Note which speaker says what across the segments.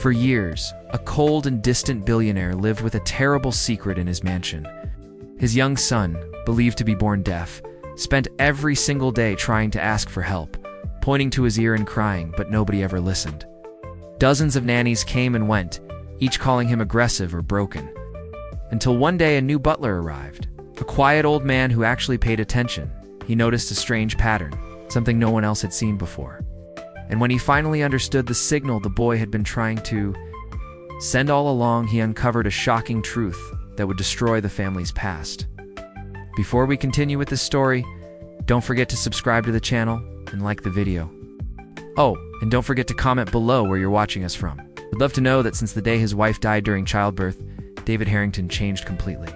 Speaker 1: For years, a cold and distant billionaire lived with a terrible secret in his mansion. His young son, believed to be born deaf, spent every single day trying to ask for help, pointing to his ear and crying, but nobody ever listened. Dozens of nannies came and went, each calling him aggressive or broken. Until one day a new butler arrived, a quiet old man who actually paid attention. He noticed a strange pattern, something no one else had seen before. And when he finally understood the signal the boy had been trying to send all along, he uncovered a shocking truth that would destroy the family's past. Before we continue with this story, don't forget to subscribe to the channel and like the video. Oh, and don't forget to comment below where you're watching us from. We'd love to know that since the day his wife died during childbirth, David Harrington changed completely.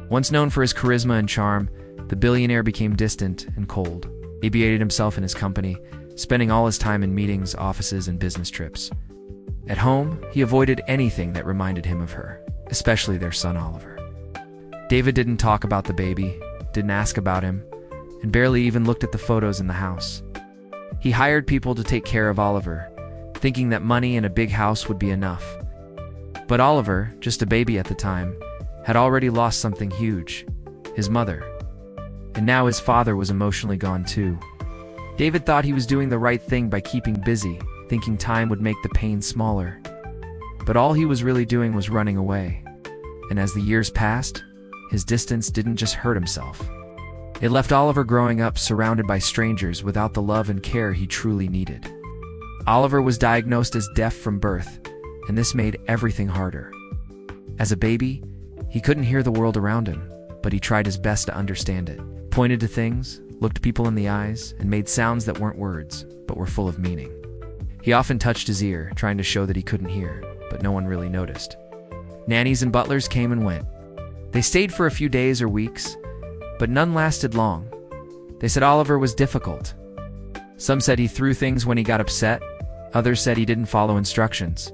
Speaker 1: Once known for his charisma and charm, the billionaire became distant and cold. He abated himself in his company, spending all his time in meetings, offices, and business trips. At home, he avoided anything that reminded him of her, especially their son Oliver. David didn't talk about the baby, didn't ask about him, and barely even looked at the photos in the house. He hired people to take care of Oliver, thinking that money and a big house would be enough. But Oliver, just a baby at the time, had already lost something huge, his mother. And now his father was emotionally gone too. David thought he was doing the right thing by keeping busy, thinking time would make the pain smaller. But all he was really doing was running away. And as the years passed, his distance didn't just hurt himself. It left Oliver growing up surrounded by strangers without the love and care he truly needed. Oliver was diagnosed as deaf from birth, and this made everything harder. As a baby, he couldn't hear the world around him, but he tried his best to understand it. Pointed to things, looked people in the eyes, and made sounds that weren't words, but were full of meaning. He often touched his ear, trying to show that he couldn't hear, but no one really noticed. Nannies and butlers came and went. They stayed for a few days or weeks, but none lasted long. They said Oliver was difficult. Some said he threw things when he got upset, others said he didn't follow instructions.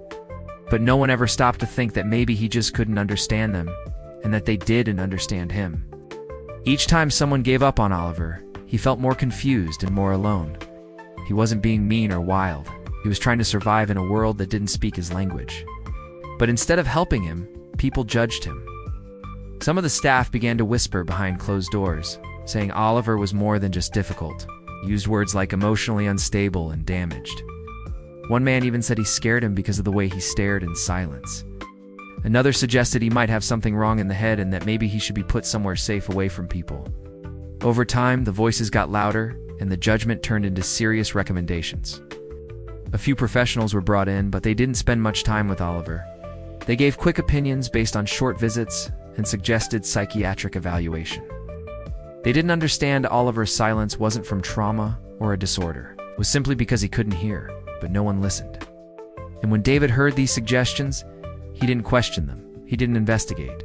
Speaker 1: But no one ever stopped to think that maybe he just couldn't understand them, and that they didn't understand him. Each time someone gave up on Oliver, he felt more confused and more alone. He wasn't being mean or wild. He was trying to survive in a world that didn't speak his language. But instead of helping him, people judged him. Some of the staff began to whisper behind closed doors, saying Oliver was more than just difficult, used words like emotionally unstable and damaged. One man even said he scared him because of the way he stared in silence. Another suggested he might have something wrong in the head and that maybe he should be put somewhere safe away from people. Over time, the voices got louder, and the judgment turned into serious recommendations. A few professionals were brought in, but they didn't spend much time with Oliver. They gave quick opinions based on short visits and suggested psychiatric evaluation. They didn't understand Oliver's silence wasn't from trauma or a disorder. It was simply because he couldn't hear, but no one listened. And when David heard these suggestions, he didn't question them. He didn't investigate.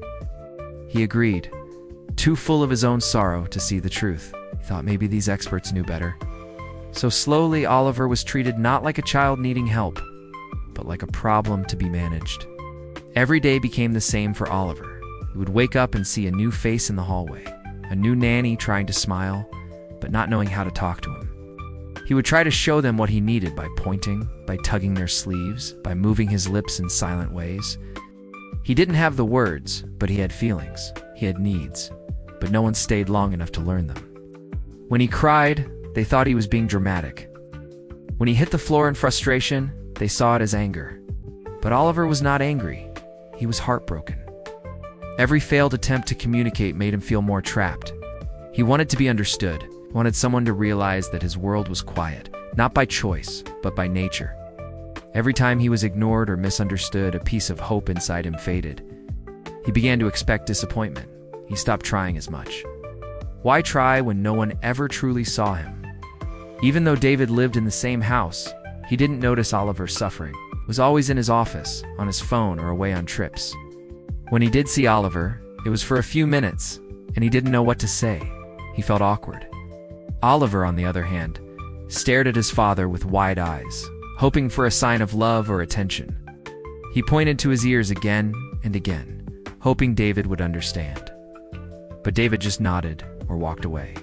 Speaker 1: He agreed, too full of his own sorrow to see the truth. He thought maybe these experts knew better. So slowly, Oliver was treated not like a child needing help, but like a problem to be managed. Every day became the same for Oliver. He would wake up and see a new face in the hallway, a new nanny trying to smile, but not knowing how to talk to him. He would try to show them what he needed by pointing, by tugging their sleeves, by moving his lips in silent ways. He didn't have the words, but he had feelings. He had needs, but no one stayed long enough to learn them. When he cried, they thought he was being dramatic. When he hit the floor in frustration, they saw it as anger. But Oliver was not angry. He was heartbroken. Every failed attempt to communicate made him feel more trapped. He wanted to be understood, wanted someone to realize that his world was quiet, not by choice, but by nature. Every time he was ignored or misunderstood, a piece of hope inside him faded. He began to expect disappointment. He stopped trying as much. Why try when no one ever truly saw him? Even though David lived in the same house, he didn't notice Oliver's suffering. He was always in his office, on his phone, or away on trips. When he did see Oliver, it was for a few minutes, and he didn't know what to say. He felt awkward. Oliver, on the other hand, stared at his father with wide eyes, hoping for a sign of love or attention. He pointed to his ears again and again, hoping David would understand. But David just nodded or walked away.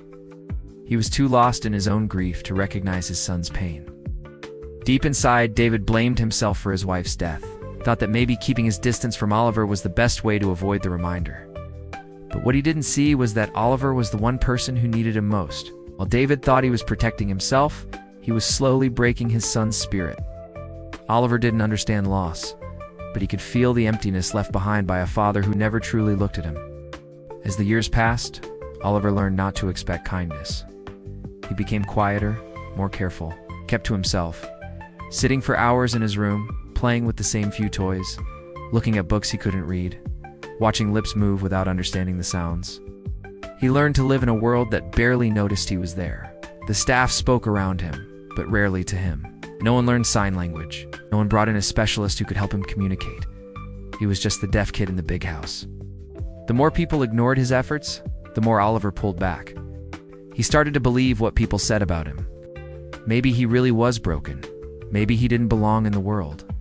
Speaker 1: He was too lost in his own grief to recognize his son's pain. Deep inside, David blamed himself for his wife's death. thought that maybe keeping his distance from Oliver was the best way to avoid the reminder. But what he didn't see was that Oliver was the one person who needed him most. While David thought he was protecting himself, he was slowly breaking his son's spirit. Oliver didn't understand loss, but he could feel the emptiness left behind by a father who never truly looked at him. As the years passed, Oliver learned not to expect kindness. He became quieter, more careful, kept to himself, sitting for hours in his room, playing with the same few toys, looking at books he couldn't read, watching lips move without understanding the sounds. He learned to live in a world that barely noticed he was there. The staff spoke around him, but rarely to him. No one learned sign language. No one brought in a specialist who could help him communicate. He was just the deaf kid in the big house. The more people ignored his efforts, the more Oliver pulled back. He started to believe what people said about him. Maybe he really was broken. Maybe he didn't belong in the world.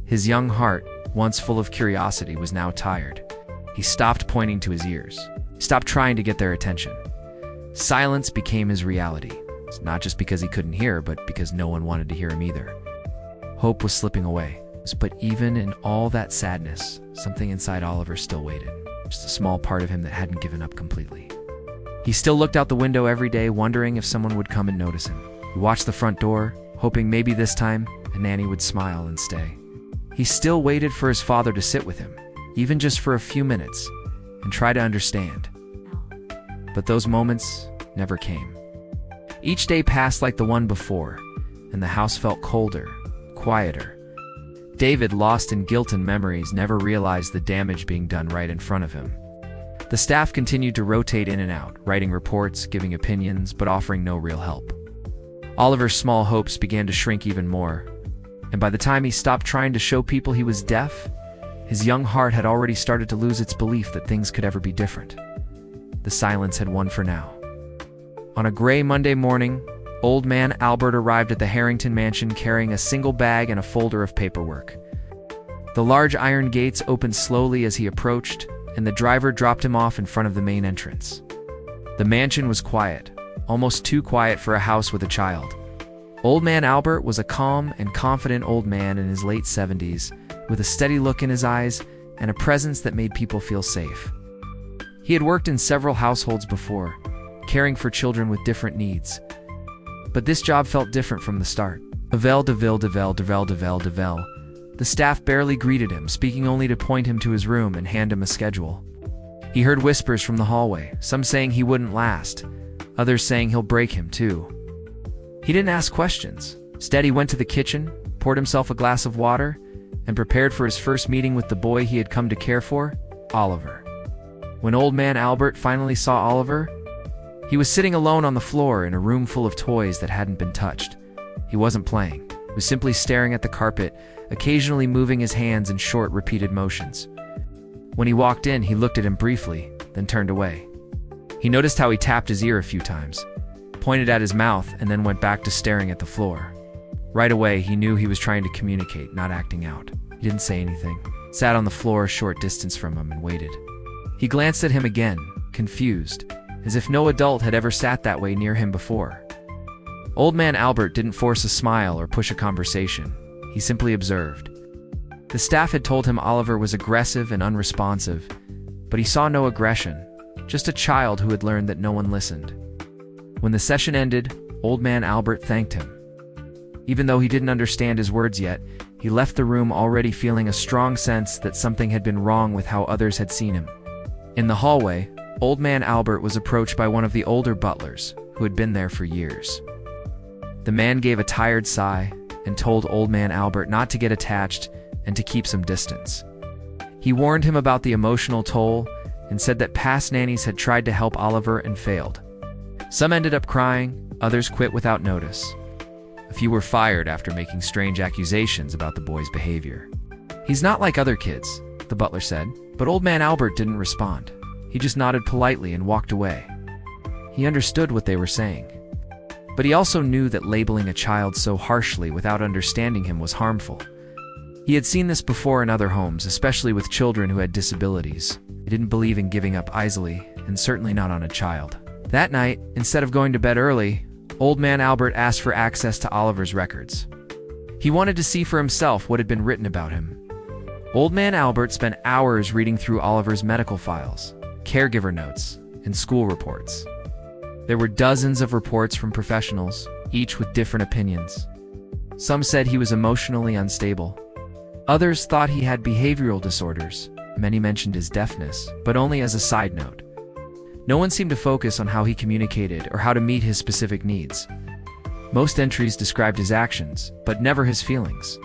Speaker 1: His young heart, once full of curiosity, was now tired. He stopped pointing to his ears. Stopped trying to get their attention. Silence became his reality. It's not just because he couldn't hear, but because no one wanted to hear him either. Hope was slipping away. But even in all that sadness, something inside Oliver still waited. Just a small part of him that hadn't given up completely. He still looked out the window every day, wondering if someone would come and notice him. He watched the front door, hoping maybe this time a nanny would smile and stay. He still waited for his father to sit with him, even just for a few minutes, and try to understand. But those moments never came. Each day passed like the one before, and the house felt colder, quieter. David, lost in guilt and memories, never realized the damage being done right in front of him. The staff continued to rotate in and out, writing reports, giving opinions, but offering no real help. Oliver's small hopes began to shrink even more, and by the time he stopped trying to show people he was deaf, his young heart had already started to lose its belief that things could ever be different. The silence had won for now. On a gray Monday morning, Old Man Albert arrived at the Harrington mansion carrying a single bag and a folder of paperwork. The large iron gates opened slowly as he approached, and the driver dropped him off in front of the main entrance. The mansion was quiet, almost too quiet for a house with a child. Old Man Albert was a calm and confident old man in his late 70s, with a steady look in his eyes and a presence that made people feel safe. He had worked in several households before, caring for children with different needs. But this job felt different from the start. The staff barely greeted him, speaking only to point him to his room and hand him a schedule. He heard whispers from the hallway, some saying he wouldn't last, others saying he'll break him too. He didn't ask questions. Instead, he went to the kitchen, poured himself a glass of water, and prepared for his first meeting with the boy he had come to care for, Oliver. When Old Man Albert finally saw Oliver, he was sitting alone on the floor in a room full of toys that hadn't been touched. He wasn't playing. He was simply staring at the carpet, occasionally moving his hands in short, repeated motions. When he walked in, he looked at him briefly, then turned away. He noticed how he tapped his ear a few times, pointed at his mouth, and then went back to staring at the floor. Right away, he knew he was trying to communicate, not acting out. He didn't say anything, sat on the floor a short distance from him and waited. He glanced at him again, confused, as if no adult had ever sat that way near him before. Old Man Albert didn't force a smile or push a conversation. He simply observed. The staff had told him Oliver was aggressive and unresponsive, but he saw no aggression, just a child who had learned that no one listened. When the session ended, Old Man Albert thanked him. Even though he didn't understand his words yet, he left the room already feeling a strong sense that something had been wrong with how others had seen him. In the hallway, Old Man Albert was approached by one of the older butlers, who had been there for years. The man gave a tired sigh and told Old Man Albert not to get attached and to keep some distance. He warned him about the emotional toll and said that past nannies had tried to help Oliver and failed. Some ended up crying, others quit without notice. A few were fired after making strange accusations about the boy's behavior. "He's not like other kids," the butler said, but Old Man Albert didn't respond. He just nodded politely and walked away. He understood what they were saying. But he also knew that labeling a child so harshly without understanding him was harmful. He had seen this before in other homes, especially with children who had disabilities. He didn't believe in giving up easily, and certainly not on a child. That night, instead of going to bed early, Old Man Albert asked for access to Oliver's records. He wanted to see for himself what had been written about him. Old Man Albert spent hours reading through Oliver's medical files, caregiver notes, and school reports. There were dozens of reports from professionals, each with different opinions. Some said he was emotionally unstable. Others thought he had behavioral disorders. Many mentioned his deafness, but only as a side note. No one seemed to focus on how he communicated or how to meet his specific needs. Most entries described his actions, but never his feelings.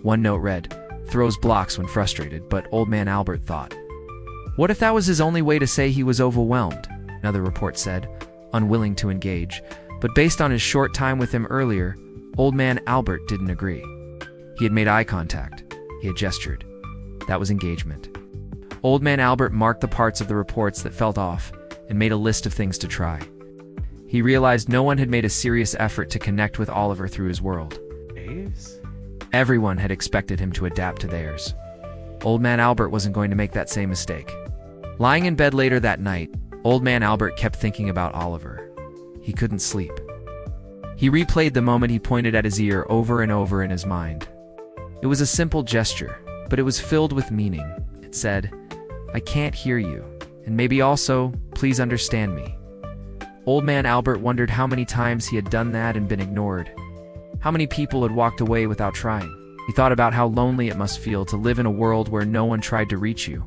Speaker 1: One note read, "Throws blocks when frustrated," but Old Man Albert thought, what if that was his only way to say he was overwhelmed? Another report said, unwilling to engage, but based on his short time with him earlier, Old Man Albert didn't agree. He had made eye contact. He had gestured. That was engagement. Old Man Albert marked the parts of the reports that felt off and made a list of things to try. He realized no one had made a serious effort to connect with Oliver through his world. Everyone had expected him to adapt to theirs. Old Man Albert wasn't going to make that same mistake. Lying in bed later that night, Old Man Albert kept thinking about Oliver. He couldn't sleep. He replayed the moment he pointed at his ear over and over in his mind. It was a simple gesture, but it was filled with meaning. It said, "I can't hear you, and maybe also, please understand me." Old Man Albert wondered how many times he had done that and been ignored. How many people had walked away without trying. He thought about how lonely it must feel to live in a world where no one tried to reach you.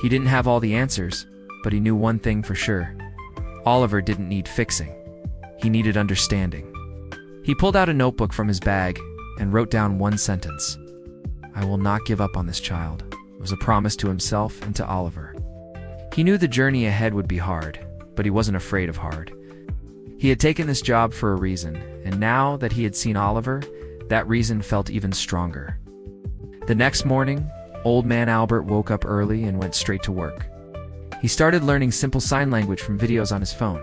Speaker 1: He didn't have all the answers, but he knew one thing for sure. Oliver didn't need fixing. He needed understanding. He pulled out a notebook from his bag and wrote down one sentence. "I will not give up on this child." It was a promise to himself and to Oliver. He knew the journey ahead would be hard, but he wasn't afraid of hard. He had taken this job for a reason, and now that he had seen Oliver, that reason felt even stronger. The next morning, Old Man Albert woke up early and went straight to work. He started learning simple sign language from videos on his phone.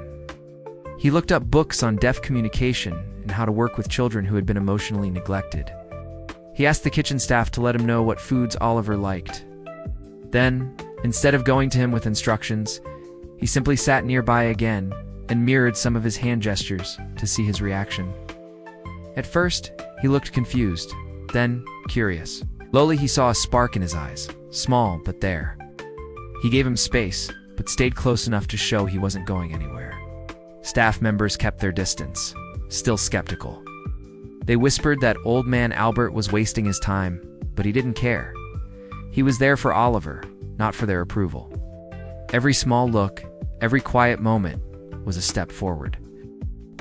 Speaker 1: He looked up books on deaf communication and how to work with children who had been emotionally neglected. He asked the kitchen staff to let him know what foods Oliver liked. Then, instead of going to him with instructions, he simply sat nearby again and mirrored some of his hand gestures to see his reaction. At first, he looked confused, then curious. Slowly, he saw a spark in his eyes, small but there. He gave him space, but stayed close enough to show he wasn't going anywhere. Staff members kept their distance, still skeptical. They whispered that Old Man Albert was wasting his time, but he didn't care. He was there for Oliver, not for their approval. Every small look, every quiet moment was a step forward.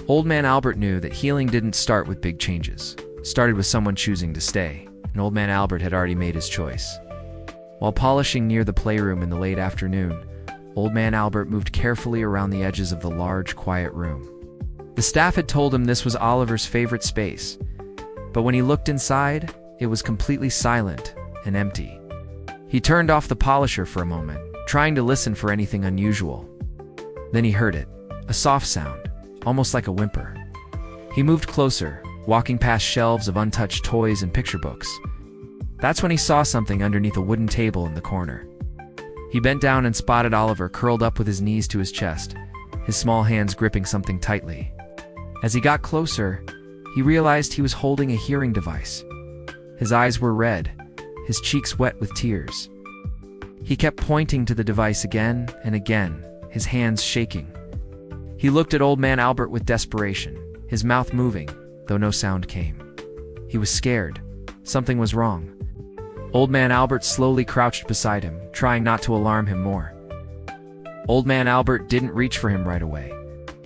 Speaker 1: Old Man Albert knew that healing didn't start with big changes. It started with someone choosing to stay, and Old Man Albert had already made his choice. While polishing near the playroom in the late afternoon, Old Man Albert moved carefully around the edges of the large, quiet room. The staff had told him this was Oliver's favorite space, but when he looked inside, it was completely silent and empty. He turned off the polisher for a moment, trying to listen for anything unusual. Then he heard it, a soft sound, almost like a whimper. He moved closer, walking past shelves of untouched toys and picture books. That's when he saw something underneath a wooden table in the corner. He bent down and spotted Oliver curled up with his knees to his chest, his small hands gripping something tightly. As he got closer, he realized he was holding a hearing device. His eyes were red, his cheeks wet with tears. He kept pointing to the device again and again, his hands shaking. He looked at Old Man Albert with desperation, his mouth moving, though no sound came. He was scared. Something was wrong. Old Man Albert slowly crouched beside him, trying not to alarm him more. Old Man Albert didn't reach for him right away.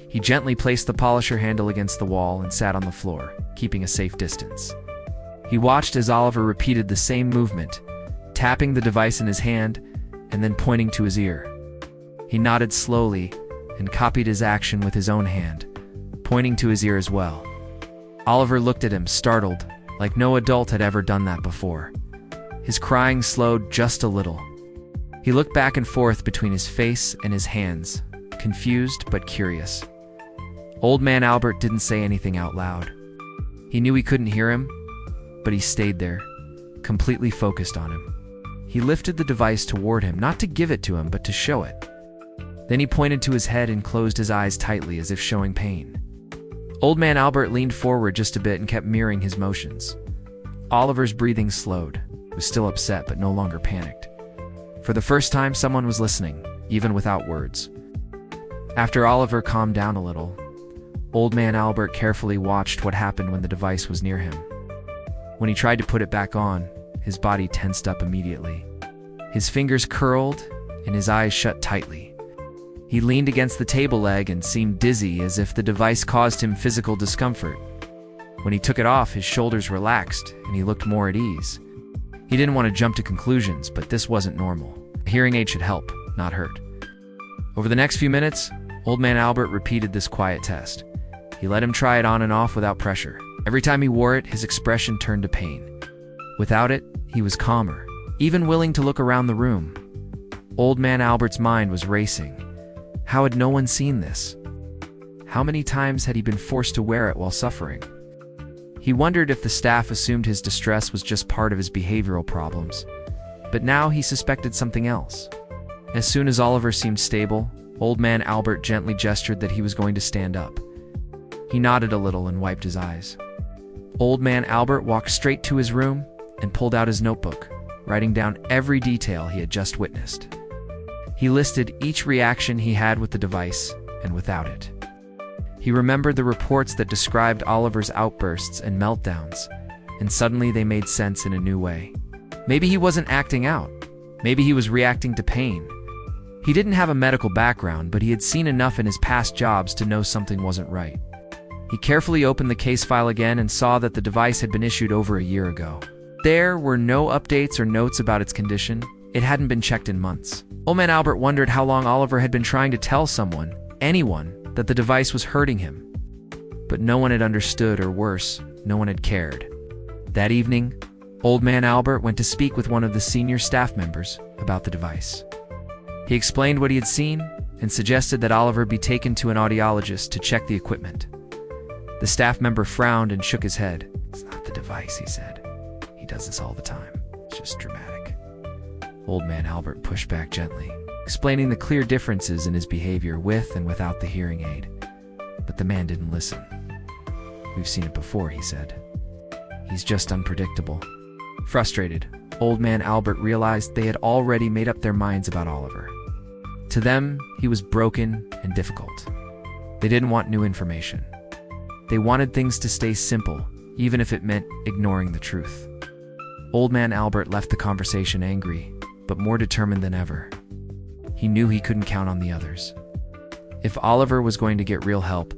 Speaker 1: He gently placed the polisher handle against the wall and sat on the floor, keeping a safe distance. He watched as Oliver repeated the same movement, tapping the device in his hand and then pointing to his ear. He nodded slowly and copied his action with his own hand, pointing to his ear as well. Oliver looked at him, startled, like no adult had ever done that before. His crying slowed just a little. He looked back and forth between his face and his hands, confused but curious. Old Man Albert didn't say anything out loud. He knew he couldn't hear him, but he stayed there, completely focused on him. He lifted the device toward him, not to give it to him, but to show it. Then he pointed to his head and closed his eyes tightly as if showing pain. Old Man Albert leaned forward just a bit and kept mirroring his motions. Oliver's breathing slowed. It was still upset but no longer panicked. For the first time, someone was listening, even without words. After Oliver calmed down a little, Old Man Albert carefully watched what happened when the device was near him. When he tried to put it back on, his body tensed up immediately. His fingers curled and his eyes shut tightly. He leaned against the table leg and seemed dizzy, as if the device caused him physical discomfort. When he took it off, his shoulders relaxed and he looked more at ease. He didn't want to jump to conclusions, but this wasn't normal. A hearing aid should help, not hurt. Over the next few minutes, Old Man Albert repeated this quiet test. He let him try it on and off without pressure. Every time he wore it, his expression turned to pain. Without it, he was calmer, even willing to look around the room. Old Man Albert's mind was racing. How had no one seen this? How many times had he been forced to wear it while suffering? He wondered if the staff assumed his distress was just part of his behavioral problems. But now he suspected something else. As soon as Oliver seemed stable, Old Man Albert gently gestured that he was going to stand up. He nodded a little and wiped his eyes. Old Man Albert walked straight to his room and pulled out his notebook, writing down every detail he had just witnessed. He listed each reaction he had with the device and without it. He remembered the reports that described Oliver's outbursts and meltdowns, and suddenly they made sense in a new way. Maybe he wasn't acting out. Maybe he was reacting to pain. He didn't have a medical background, but he had seen enough in his past jobs to know something wasn't right. He carefully opened the case file again and saw that the device had been issued over a year ago. There were no updates or notes about its condition. It hadn't been checked in months. Old Man Albert wondered how long Oliver had been trying to tell someone, anyone, that the device was hurting him. But no one had understood, or worse, no one had cared. That evening, Old Man Albert went to speak with one of the senior staff members about the device. He explained what he had seen and suggested that Oliver be taken to an audiologist to check the equipment. The staff member frowned and shook his head. "It's not the device," he said. "He does this all the time. It's just dramatic." Old Man Albert pushed back gently, explaining the clear differences in his behavior with and without the hearing aid. But the man didn't listen. "We've seen it before," he said. "He's just unpredictable." Frustrated, Old Man Albert realized they had already made up their minds about Oliver. To them, he was broken and difficult. They didn't want new information. They wanted things to stay simple, even if it meant ignoring the truth. Old Man Albert left the conversation angry, but more determined than ever. He knew he couldn't count on the others. If Oliver was going to get real help,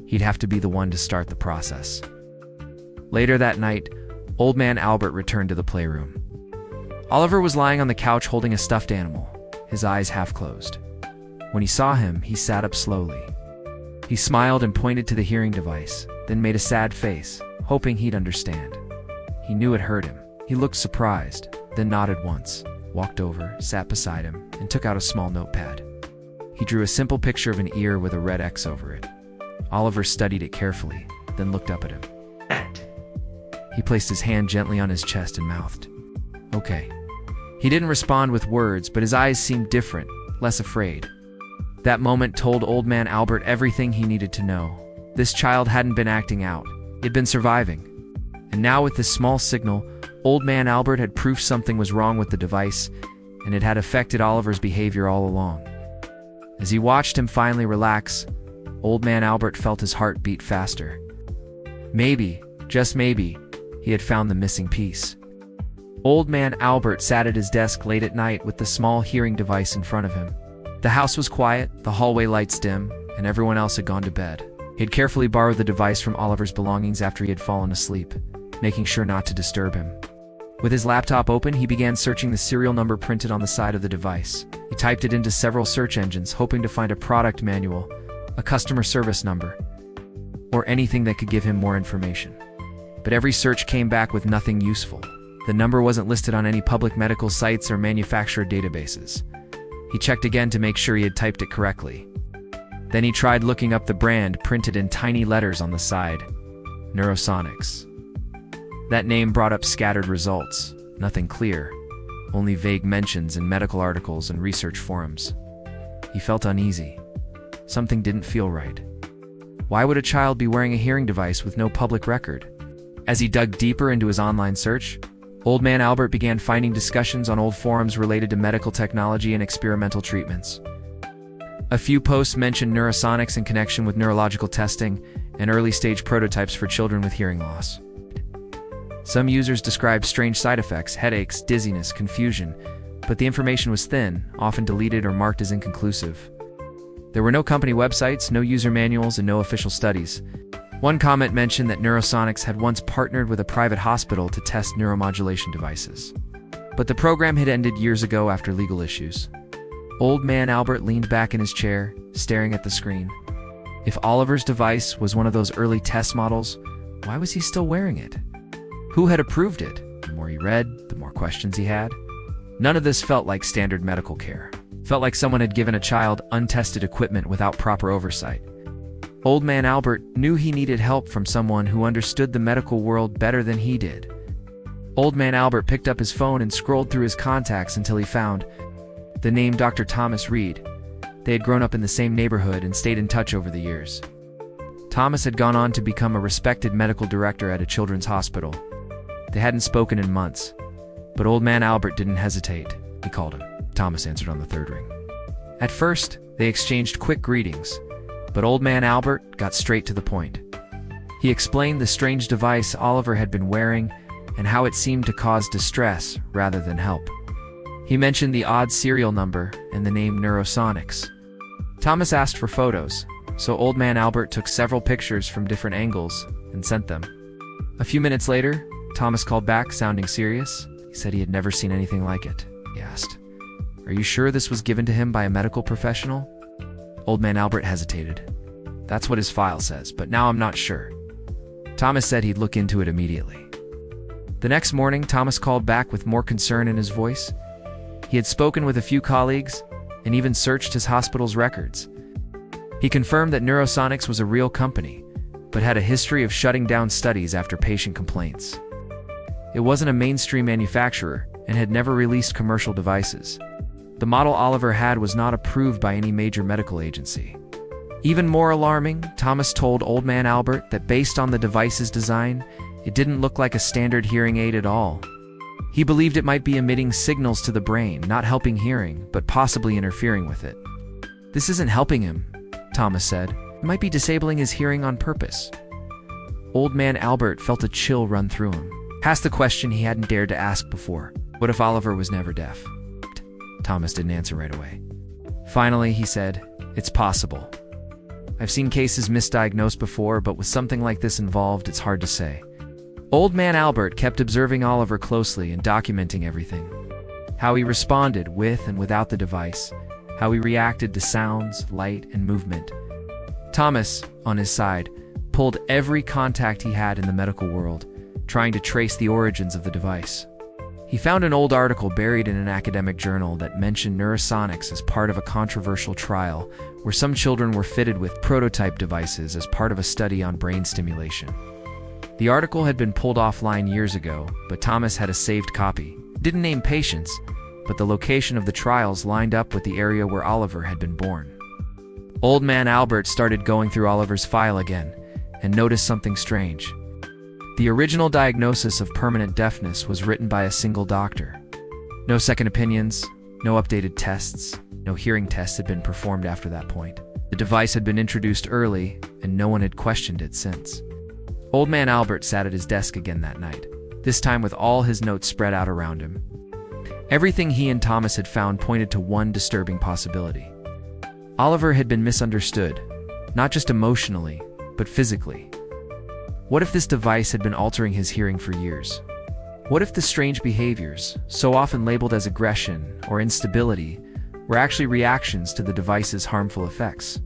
Speaker 1: he'd have to be the one to start the process. Later that night, Old Man Albert returned to the playroom. Oliver was lying on the couch holding a stuffed animal, his eyes half closed. When he saw him, he sat up slowly. He smiled and pointed to the hearing device, then made a sad face, hoping he'd understand. He knew it hurt him. He looked surprised, then nodded once, walked over, sat beside him, and took out a small notepad. He drew a simple picture of an ear with a red X over it. Oliver studied it carefully, then looked up at him. He placed his hand gently on his chest and mouthed, "Okay." He didn't respond with words, but his eyes seemed different, less afraid. That moment told Old Man Albert everything he needed to know. This child hadn't been acting out. He'd been surviving. And now with this small signal, Old Man Albert had proof something was wrong with the device, and it had affected Oliver's behavior all along. As he watched him finally relax, Old Man Albert felt his heart beat faster. Maybe, just maybe, he had found the missing piece. Old Man Albert sat at his desk late at night with the small hearing device in front of him. The house was quiet, the hallway lights dim, and everyone else had gone to bed. He had carefully borrowed the device from Oliver's belongings after he had fallen asleep, making sure not to disturb him. With his laptop open, he began searching the serial number printed on the side of the device. He typed it into several search engines, hoping to find a product manual, a customer service number, or anything that could give him more information. But every search came back with nothing useful. The number wasn't listed on any public medical sites or manufacturer databases. He checked again to make sure he had typed it correctly. Then he tried looking up the brand printed in tiny letters on the side, Neurosonics. That name brought up scattered results, nothing clear, only vague mentions in medical articles and research forums. He felt uneasy. Something didn't feel right. Why would a child be wearing a hearing device with no public record? As he dug deeper into his online search, Old Man Albert began finding discussions on old forums related to medical technology and experimental treatments. A few posts mentioned neurosonics in connection with neurological testing and early-stage prototypes for children with hearing loss. Some users described strange side effects, headaches, dizziness, confusion, but the information was thin, often deleted or marked as inconclusive. There were no company websites, no user manuals, and no official studies. One comment mentioned that Neurosonics had once partnered with a private hospital to test neuromodulation devices. But the program had ended years ago after legal issues. Old Man Albert leaned back in his chair, staring at the screen. If Oliver's device was one of those early test models, why was he still wearing it? Who had approved it? The more he read, the more questions he had. None of this felt like standard medical care. It felt like someone had given a child untested equipment without proper oversight. Old Man Albert knew he needed help from someone who understood the medical world better than he did. Old Man Albert picked up his phone and scrolled through his contacts until he found the name Dr. Thomas Reed. They had grown up in the same neighborhood and stayed in touch over the years. Thomas had gone on to become a respected medical director at a children's hospital. They hadn't spoken in months, but Old Man Albert didn't hesitate. He called him. Thomas answered on the third ring. At first, they exchanged quick greetings, but Old Man Albert got straight to the point. He explained the strange device Oliver had been wearing and how it seemed to cause distress rather than help. He mentioned the odd serial number and the name Neurosonics. Thomas asked for photos, so Old Man Albert took several pictures from different angles and sent them. A few minutes later, Thomas called back, sounding serious. He said he had never seen anything like it. He asked, "Are you sure this was given to him by a medical professional?" Old Man Albert hesitated. "That's what his file says, but now I'm not sure." Thomas said he'd look into it immediately. The next morning, Thomas called back with more concern in his voice. He had spoken with a few colleagues and even searched his hospital's records. He confirmed that Neurosonics was a real company, but had a history of shutting down studies after patient complaints. It wasn't a mainstream manufacturer and had never released commercial devices. The model Oliver had was not approved by any major medical agency. Even more alarming, Thomas told Old Man Albert that based on the device's design, it didn't look like a standard hearing aid at all. He believed it might be emitting signals to the brain, not helping hearing, but possibly interfering with it. "This isn't helping him," Thomas said. "It might be disabling his hearing on purpose." Old Man Albert felt a chill run through him. Asked the question he hadn't dared to ask before. What if Oliver was never deaf? Thomas didn't answer right away. Finally, he said, "It's possible. I've seen cases misdiagnosed before, but with something like this involved, it's hard to say." Old Man Albert kept observing Oliver closely and documenting everything. How he responded with and without the device, how he reacted to sounds, light, and movement. Thomas, on his side, pulled every contact he had in the medical world, trying to trace the origins of the device. He found an old article buried in an academic journal that mentioned Neurosonics as part of a controversial trial where some children were fitted with prototype devices as part of a study on brain stimulation. The article had been pulled offline years ago, but Thomas had a saved copy. It didn't name patients, but the location of the trials lined up with the area where Oliver had been born. Old Man Albert started going through Oliver's file again and noticed something strange. The original diagnosis of permanent deafness was written by a single doctor. No second opinions, no updated tests, no hearing tests had been performed after that point. The device had been introduced early, and no one had questioned it since. Old Man Albert sat at his desk again that night, this time with all his notes spread out around him. Everything he and Thomas had found pointed to one disturbing possibility. Oliver had been misunderstood, not just emotionally, but physically. What if this device had been altering his hearing for years? What if the strange behaviors, so often labeled as aggression or instability, were actually reactions to the device's harmful effects?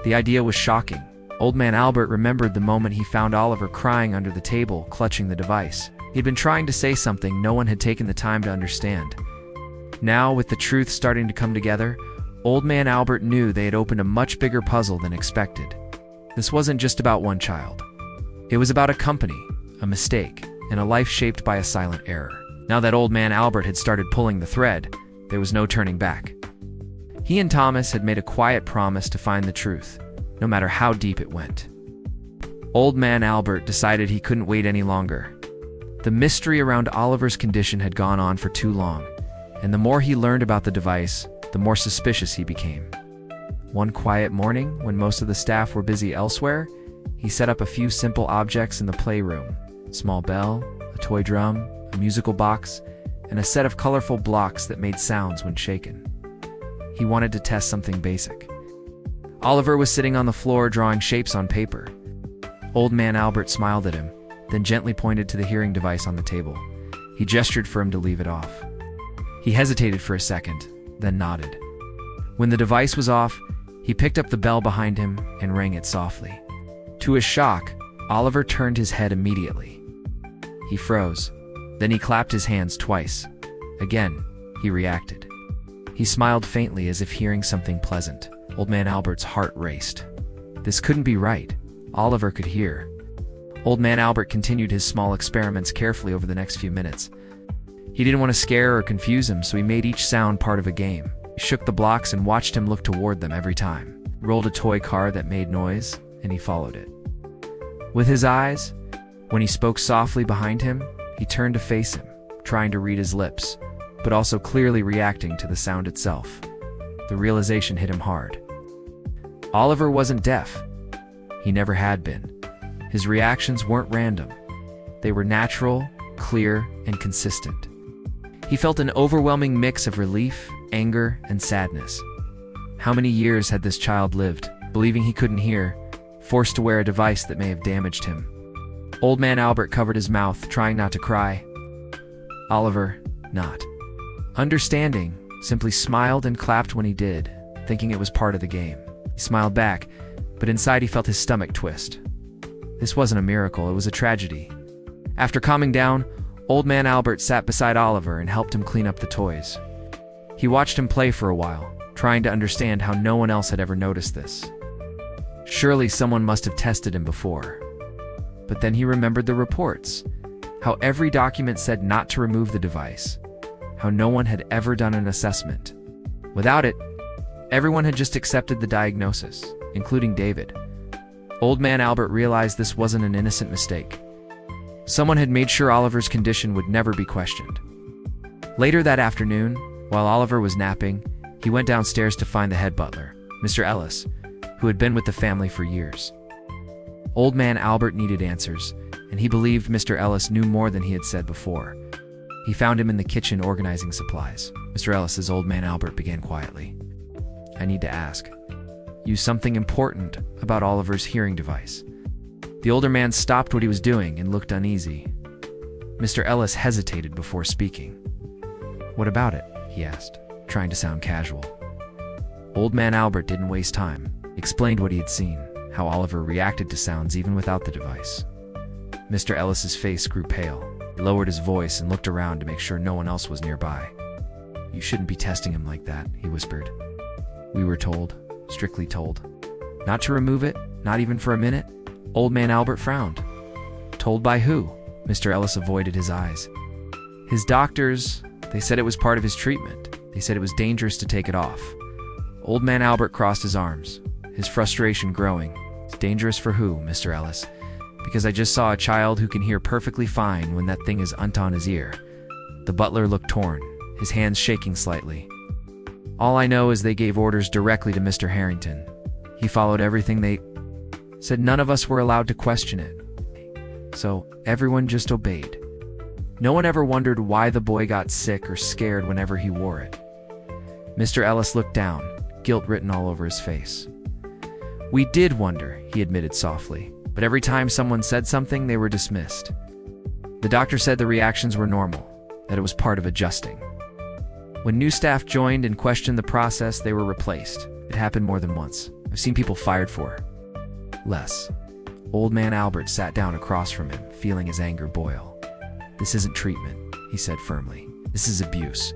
Speaker 1: The idea was shocking. Old Man Albert remembered the moment he found Oliver crying under the table, clutching the device. He'd been trying to say something no one had taken the time to understand. Now, with the truth starting to come together, Old Man Albert knew they had opened a much bigger puzzle than expected. This wasn't just about one child. It was about a company, a mistake, and a life shaped by a silent error. Now that Old Man Albert had started pulling the thread, there was no turning back. He and Thomas had made a quiet promise to find the truth, no matter how deep it went. Old Man Albert decided he couldn't wait any longer. The mystery around Oliver's condition had gone on for too long, and the more he learned about the device, the more suspicious he became. One quiet morning, when most of the staff were busy elsewhere, he set up a few simple objects in the playroom: a small bell, a toy drum, a musical box, and a set of colorful blocks that made sounds when shaken. He wanted to test something basic. Oliver was sitting on the floor drawing shapes on paper. Old Man Albert smiled at him, then gently pointed to the hearing device on the table. He gestured for him to leave it off. He hesitated for a second, then nodded. When the device was off, he picked up the bell behind him and rang it softly. To his shock, Oliver turned his head immediately. He froze. Then he clapped his hands twice. Again, he reacted. He smiled faintly as if hearing something pleasant. Old Man Albert's heart raced. This couldn't be right. Oliver could hear. Old Man Albert continued his small experiments carefully over the next few minutes. He didn't want to scare or confuse him, so he made each sound part of a game. He shook the blocks and watched him look toward them every time. He rolled a toy car that made noise, and he followed it. With his eyes, when he spoke softly behind him, he turned to face him, trying to read his lips, but also clearly reacting to the sound itself. The realization hit him hard. Oliver wasn't deaf. He never had been. His reactions weren't random. They were natural, clear, and consistent. He felt an overwhelming mix of relief, anger, and sadness. How many years had this child lived, believing he couldn't hear, forced to wear a device that may have damaged him? Old Man Albert covered his mouth, trying not to cry. Oliver, not understanding, simply smiled and clapped when he did, thinking it was part of the game. He smiled back, but inside he felt his stomach twist. This wasn't a miracle, it was a tragedy. After calming down, Old Man Albert sat beside Oliver and helped him clean up the toys. He watched him play for a while, trying to understand how no one else had ever noticed this. Surely someone must have tested him before. But then he remembered the reports, how every document said not to remove the device, how no one had ever done an assessment. Without it, everyone had just accepted the diagnosis, including David. Old Man Albert realized this wasn't an innocent mistake. Someone had made sure Oliver's condition would never be questioned. Later that afternoon, while Oliver was napping, he went downstairs to find the head butler, Mr. Ellis, who had been with the family for years. Old Man Albert needed answers, and he believed Mr. Ellis knew more than he had said before. He found him in the kitchen organizing supplies. Mr. Ellis, says Old Man Albert began quietly. I need to ask you something important about Oliver's hearing device. The older man stopped what he was doing and looked uneasy. Mr. Ellis hesitated before speaking. What about it? He asked, trying to sound casual. Old Man Albert didn't waste time. He explained what he had seen, how Oliver reacted to sounds even without the device. Mr. Ellis's face grew pale. He lowered his voice and looked around to make sure no one else was nearby. You shouldn't be testing him like that, he whispered. We were told, strictly told, not to remove it, not even for a minute. Old Man Albert frowned. Told by who? Mr. Ellis avoided his eyes. His doctors, they said it was part of his treatment. They said it was dangerous to take it off. Old Man Albert crossed his arms, his frustration growing. It's dangerous for who, Mr. Ellis? Because I just saw a child who can hear perfectly fine when that thing is on his ear. The butler looked torn, his hands shaking slightly. All I know is they gave orders directly to Mr. Harrington. He followed everything they said. None of us were allowed to question it. So everyone just obeyed. No one ever wondered why the boy got sick or scared whenever he wore it. Mr. Ellis looked down, guilt written all over his face. We did wonder, he admitted softly, but every time someone said something, they were dismissed. The doctor said the reactions were normal, that it was part of adjusting. When new staff joined and questioned the process, they were replaced. It happened more than once. I've seen people fired for less. Old Man Albert sat down across from him, feeling his anger boil. This isn't treatment, he said firmly. This is abuse.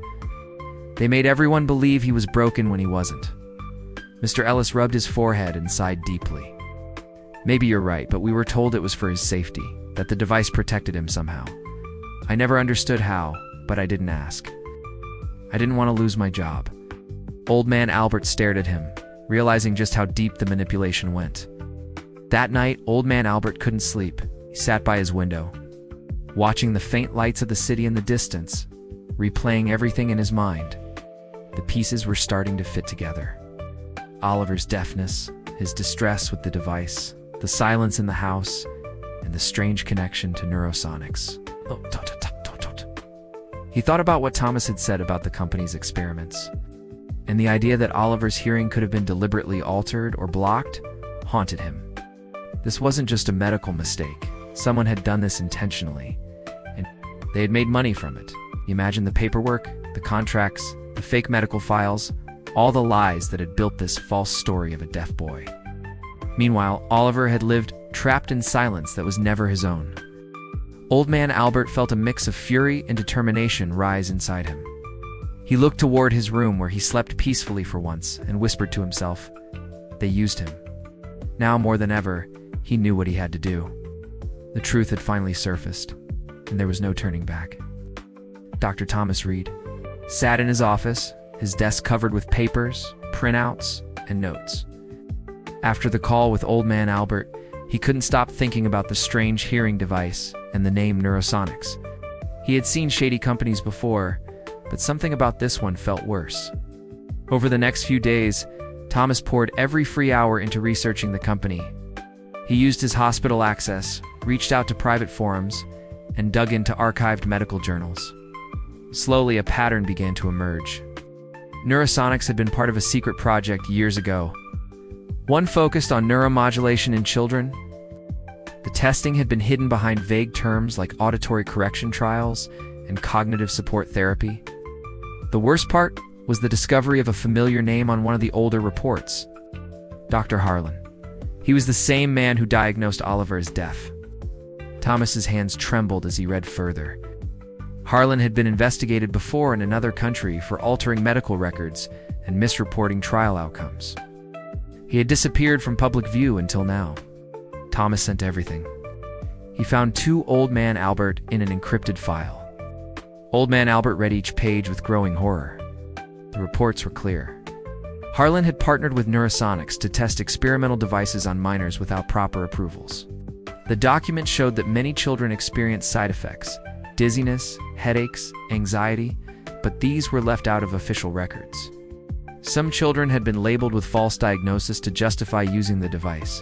Speaker 1: They made everyone believe he was broken when he wasn't. Mr. Ellis rubbed his forehead and sighed deeply. Maybe you're right, but we were told it was for his safety, that the device protected him somehow. I never understood how, but I didn't ask. I didn't want to lose my job. Old Man Albert stared at him, realizing just how deep the manipulation went. That night, Old Man Albert couldn't sleep. He sat by his window, watching the faint lights of the city in the distance, replaying everything in his mind. The pieces were starting to fit together. Oliver's deafness, his distress with the device, the silence in the house, and the strange connection to neurosonics. He thought about what Thomas had said about the company's experiments, and the idea that Oliver's hearing could have been deliberately altered or blocked haunted him. This wasn't just a medical mistake. Someone had done this intentionally, and they had made money from it. Imagine the paperwork, the contracts, the fake medical files, all the lies that had built this false story of a deaf boy. Meanwhile, Oliver had lived trapped in silence that was never his own. Old Man Albert felt a mix of fury and determination rise inside him. He looked toward his room where he slept peacefully for once and whispered to himself, "They used him." Now more than ever, he knew what he had to do. The truth had finally surfaced, and there was no turning back. Dr. Thomas Reed sat in his office, his desk covered with papers, printouts, and notes. After the call with Old Man Albert, he couldn't stop thinking about the strange hearing device and the name Neurosonics. He had seen shady companies before, but something about this one felt worse. Over the next few days, Thomas poured every free hour into researching the company. He used his hospital access, reached out to private forums, and dug into archived medical journals. Slowly, a pattern began to emerge. Neurosonics had been part of a secret project years ago. One focused on neuromodulation in children. The testing had been hidden behind vague terms like auditory correction trials and cognitive support therapy. The worst part was the discovery of a familiar name on one of the older reports. Dr. Harlan. He was the same man who diagnosed Oliver as deaf. Thomas's hands trembled as he read further. Harlan had been investigated before in another country for altering medical records and misreporting trial outcomes. He had disappeared from public view until now. Thomas sent everything. He found 2 Old Man Albert in an encrypted file. Old Man Albert read each page with growing horror. The reports were clear. Harlan had partnered with Neurosonics to test experimental devices on minors without proper approvals. The document showed that many children experienced side effects, dizziness, headaches, anxiety, but these were left out of official records. Some children had been labeled with false diagnosis to justify using the device.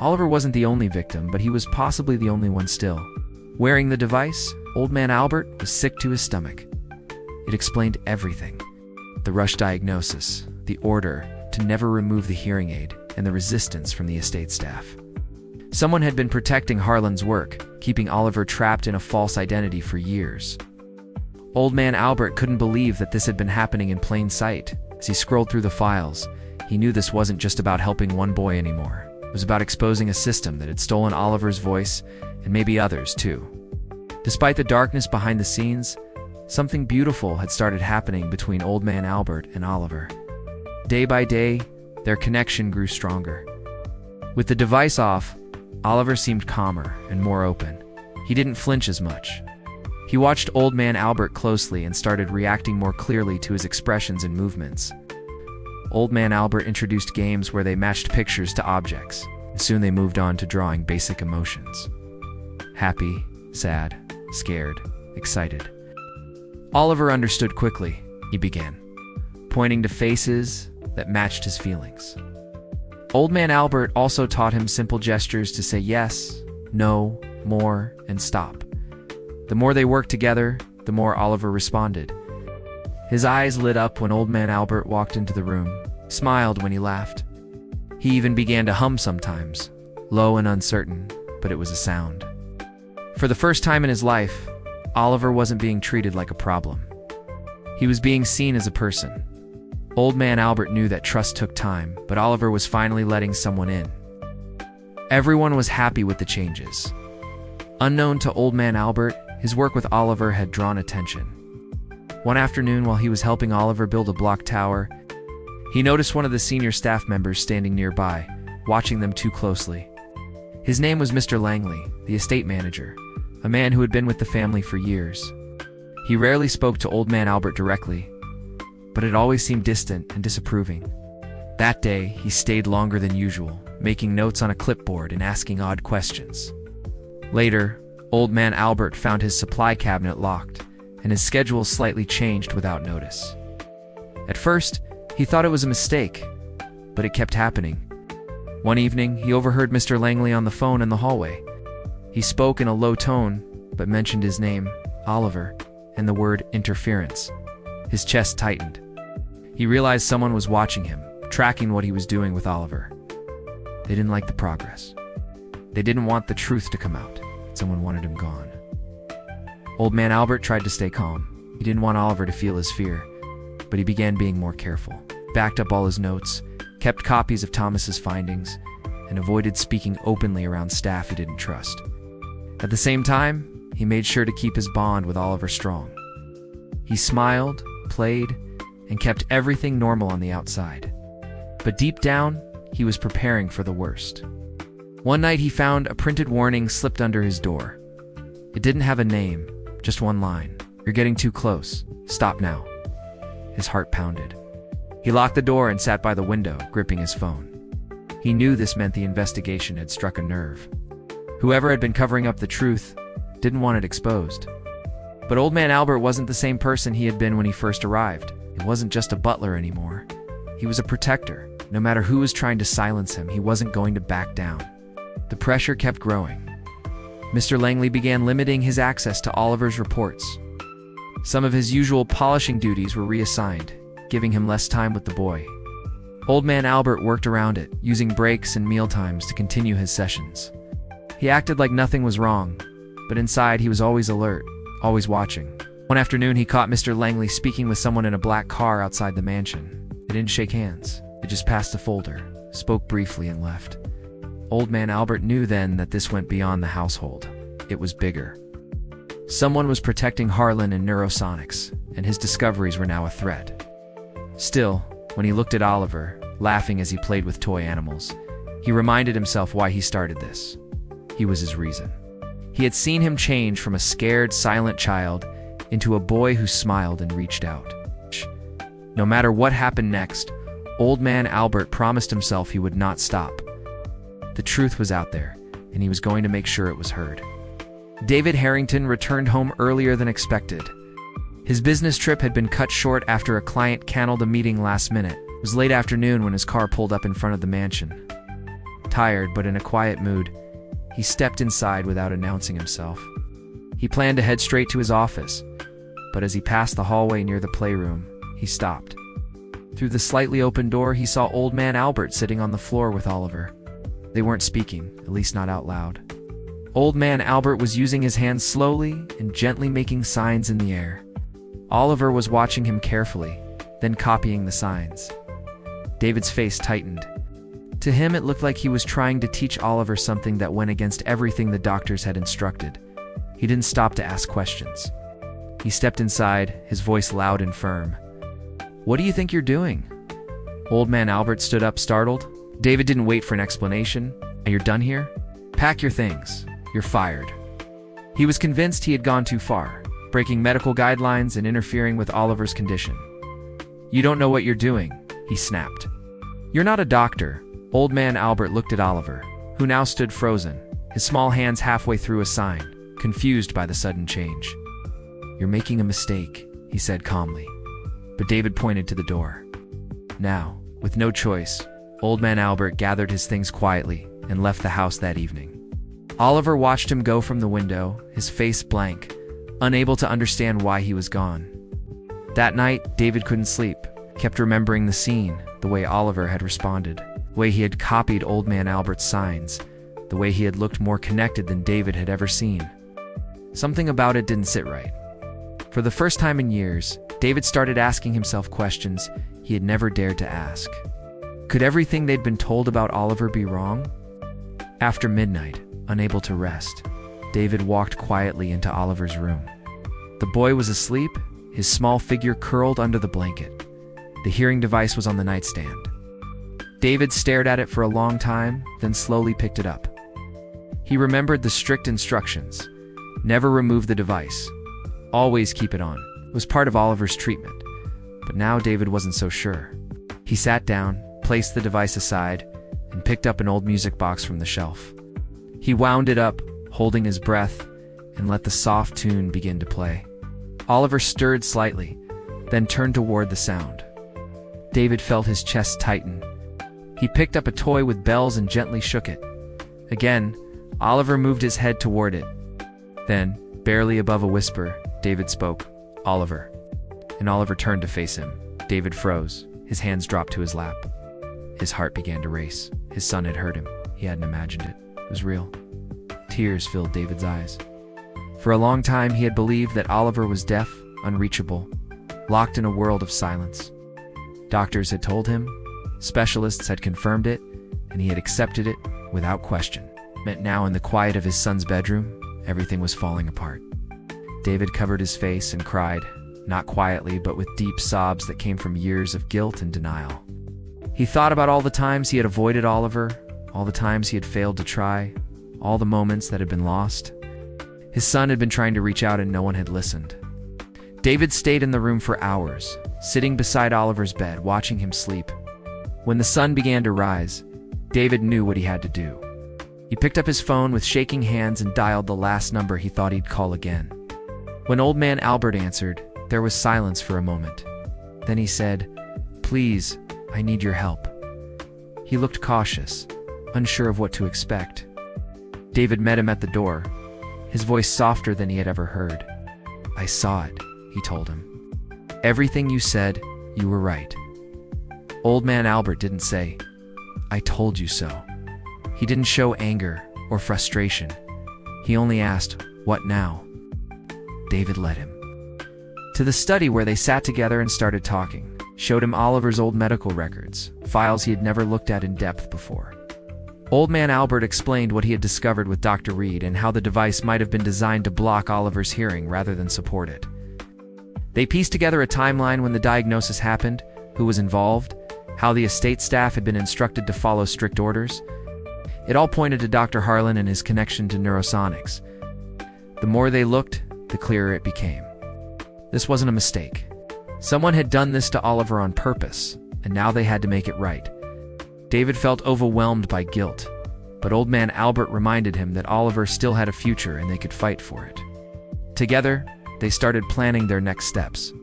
Speaker 1: Oliver wasn't the only victim, but he was possibly the only one still. Wearing the device, Old Man Albert was sick to his stomach. It explained everything. The rush diagnosis, the order to never remove the hearing aid, and the resistance from the estate staff. Someone had been protecting Harlan's work, keeping Oliver trapped in a false identity for years. Old Man Albert couldn't believe that this had been happening in plain sight. As he scrolled through the files, he knew this wasn't just about helping one boy anymore. It was about exposing a system that had stolen Oliver's voice, and maybe others too. Despite the darkness behind the scenes, something beautiful had started happening between Old Man Albert and Oliver. Day by day, their connection grew stronger. With the device off, Oliver seemed calmer and more open. He didn't flinch as much. He watched Old Man Albert closely and started reacting more clearly to his expressions and movements. Old Man Albert introduced games where they matched pictures to objects, and soon they moved on to drawing basic emotions. Happy, sad, scared, excited. Oliver understood quickly. He began, pointing to faces that matched his feelings. Old Man Albert also taught him simple gestures to say yes, no, more, and stop. The more they worked together, the more Oliver responded. His eyes lit up when Old Man Albert walked into the room, smiled when he laughed. He even began to hum sometimes, low and uncertain, but it was a sound. For the first time in his life, Oliver wasn't being treated like a problem. He was being seen as a person. Old Man Albert knew that trust took time, but Oliver was finally letting someone in. Everyone was happy with the changes. Unknown to Old Man Albert, his work with Oliver had drawn attention. One afternoon, while he was helping Oliver build a block tower, he noticed one of the senior staff members standing nearby, watching them too closely. His name was Mr. Langley, the estate manager, a man who had been with the family for years. He rarely spoke to Old Man Albert directly, but it always seemed distant and disapproving. That day, he stayed longer than usual, making notes on a clipboard and asking odd questions. Later, Old Man Albert found his supply cabinet locked, and his schedule slightly changed without notice. At first, he thought it was a mistake, but it kept happening. One evening, he overheard Mr. Langley on the phone in the hallway. He spoke in a low tone, but mentioned his name, Oliver, and the word interference. His chest tightened. He realized someone was watching him, tracking what he was doing with Oliver. They didn't like the progress. They didn't want the truth to come out. Someone wanted him gone. Old Man Albert tried to stay calm. He didn't want Oliver to feel his fear, but he began being more careful. Backed up all his notes, kept copies of Thomas's findings, and avoided speaking openly around staff he didn't trust. At the same time, he made sure to keep his bond with Oliver strong. He smiled, played, and kept everything normal on the outside. But deep down, he was preparing for the worst. One night he found a printed warning slipped under his door. It didn't have a name, just one line. "You're getting too close. Stop now." His heart pounded. He locked the door and sat by the window, gripping his phone. He knew this meant the investigation had struck a nerve. Whoever had been covering up the truth didn't want it exposed. But Old Man Albert wasn't the same person he had been when he first arrived. He wasn't just a butler anymore. He was a protector. No matter who was trying to silence him, he wasn't going to back down. The pressure kept growing. Mr. Langley began limiting his access to Oliver's reports. Some of his usual polishing duties were reassigned, giving him less time with the boy. Old Man Albert worked around it, using breaks and mealtimes to continue his sessions. He acted like nothing was wrong, but inside he was always alert, always watching. One afternoon he caught Mr. Langley speaking with someone in a black car outside the mansion. They didn't shake hands. They just passed a folder, spoke briefly, and left. Old Man Albert knew then that this went beyond the household. It was bigger. Someone was protecting Harlan and neurosonics, and his discoveries were now a threat. Still, when he looked at Oliver, laughing as he played with toy animals, he reminded himself why he started this. He was his reason. He had seen him change from a scared, silent child into a boy who smiled and reached out. No matter what happened next, Old Man Albert promised himself he would not stop. The truth was out there, and he was going to make sure it was heard. David Harrington returned home earlier than expected. His business trip had been cut short after a client canceled a meeting last minute. It was late afternoon when his car pulled up in front of the mansion. Tired but in a quiet mood, he stepped inside without announcing himself. He planned to head straight to his office, but as he passed the hallway near the playroom, he stopped. Through the slightly open door, he saw Old Man Albert sitting on the floor with Oliver. They weren't speaking, at least not out loud. Old Man Albert was using his hands slowly and gently, making signs in the air. Oliver was watching him carefully, then copying the signs. David's face tightened. To him, it looked like he was trying to teach Oliver something that went against everything the doctors had instructed. He didn't stop to ask questions. He stepped inside, his voice loud and firm. "What do you think you're doing?" Old Man Albert stood up, startled. David didn't wait for an explanation. "You're done here? Pack your things. You're fired." He was convinced he had gone too far, breaking medical guidelines and interfering with Oliver's condition. "You don't know what you're doing," he snapped. "You're not a doctor." Old Man Albert looked at Oliver, who now stood frozen, his small hands halfway through a sign, confused by the sudden change. "You're making a mistake," he said calmly. But David pointed to the door. Now, with no choice, Old Man Albert gathered his things quietly and left the house that evening. Oliver watched him go from the window, his face blank, unable to understand why he was gone. That night, David couldn't sleep, kept remembering the scene, the way Oliver had responded, the way he had copied Old Man Albert's signs, the way he had looked more connected than David had ever seen. Something about it didn't sit right. For the first time in years, David started asking himself questions he had never dared to ask. Could everything they'd been told about Oliver be wrong? After midnight, unable to rest, David walked quietly into Oliver's room. The boy was asleep, his small figure curled under the blanket. The hearing device was on the nightstand. David stared at it for a long time, then slowly picked it up. He remembered the strict instructions. Never remove the device. Always keep it on. It was part of Oliver's treatment. But now David wasn't so sure. He sat down, placed the device aside, and picked up an old music box from the shelf. He wound it up, holding his breath, and let the soft tune begin to play. Oliver stirred slightly, then turned toward the sound. David felt his chest tighten. He picked up a toy with bells and gently shook it. Again, Oliver moved his head toward it. Then, barely above a whisper, David spoke, "Oliver." And Oliver turned to face him. David froze. His hands dropped to his lap. His heart began to race. His son had heard him. He hadn't imagined it. It was real. Tears filled David's eyes. For a long time, he had believed that Oliver was deaf, unreachable, locked in a world of silence. Doctors had told him, specialists had confirmed it, and he had accepted it without question. But now, in the quiet of his son's bedroom, everything was falling apart. David covered his face and cried, not quietly, but with deep sobs that came from years of guilt and denial. He thought about all the times he had avoided Oliver, all the times he had failed to try, all the moments that had been lost. His son had been trying to reach out and no one had listened. David stayed in the room for hours, sitting beside Oliver's bed, watching him sleep. When the sun began to rise, David knew what he had to do. He picked up his phone with shaking hands and dialed the last number he thought he'd call again. When old man Albert answered, there was silence for a moment. Then he said, "Please, I need your help." He looked cautious, unsure of what to expect. David met him at the door, his voice softer than he had ever heard. "I saw it," he told him. "Everything you said, you were right." Old man Albert didn't say, "I told you so." He didn't show anger or frustration. He only asked, "What now?" David led him to the study where they sat together and started talking, showed him Oliver's old medical records, files he had never looked at in depth before. Old man Albert explained what he had discovered with Dr. Reed and how the device might have been designed to block Oliver's hearing rather than support it. They pieced together a timeline when the diagnosis happened, who was involved, how the estate staff had been instructed to follow strict orders. It all pointed to Dr. Harlan and his connection to neurosonics. The more they looked, the clearer it became. This wasn't a mistake. Someone had done this to Oliver on purpose, and now they had to make it right. David felt overwhelmed by guilt, but old man Albert reminded him that Oliver still had a future and they could fight for it. Together, they started planning their next steps.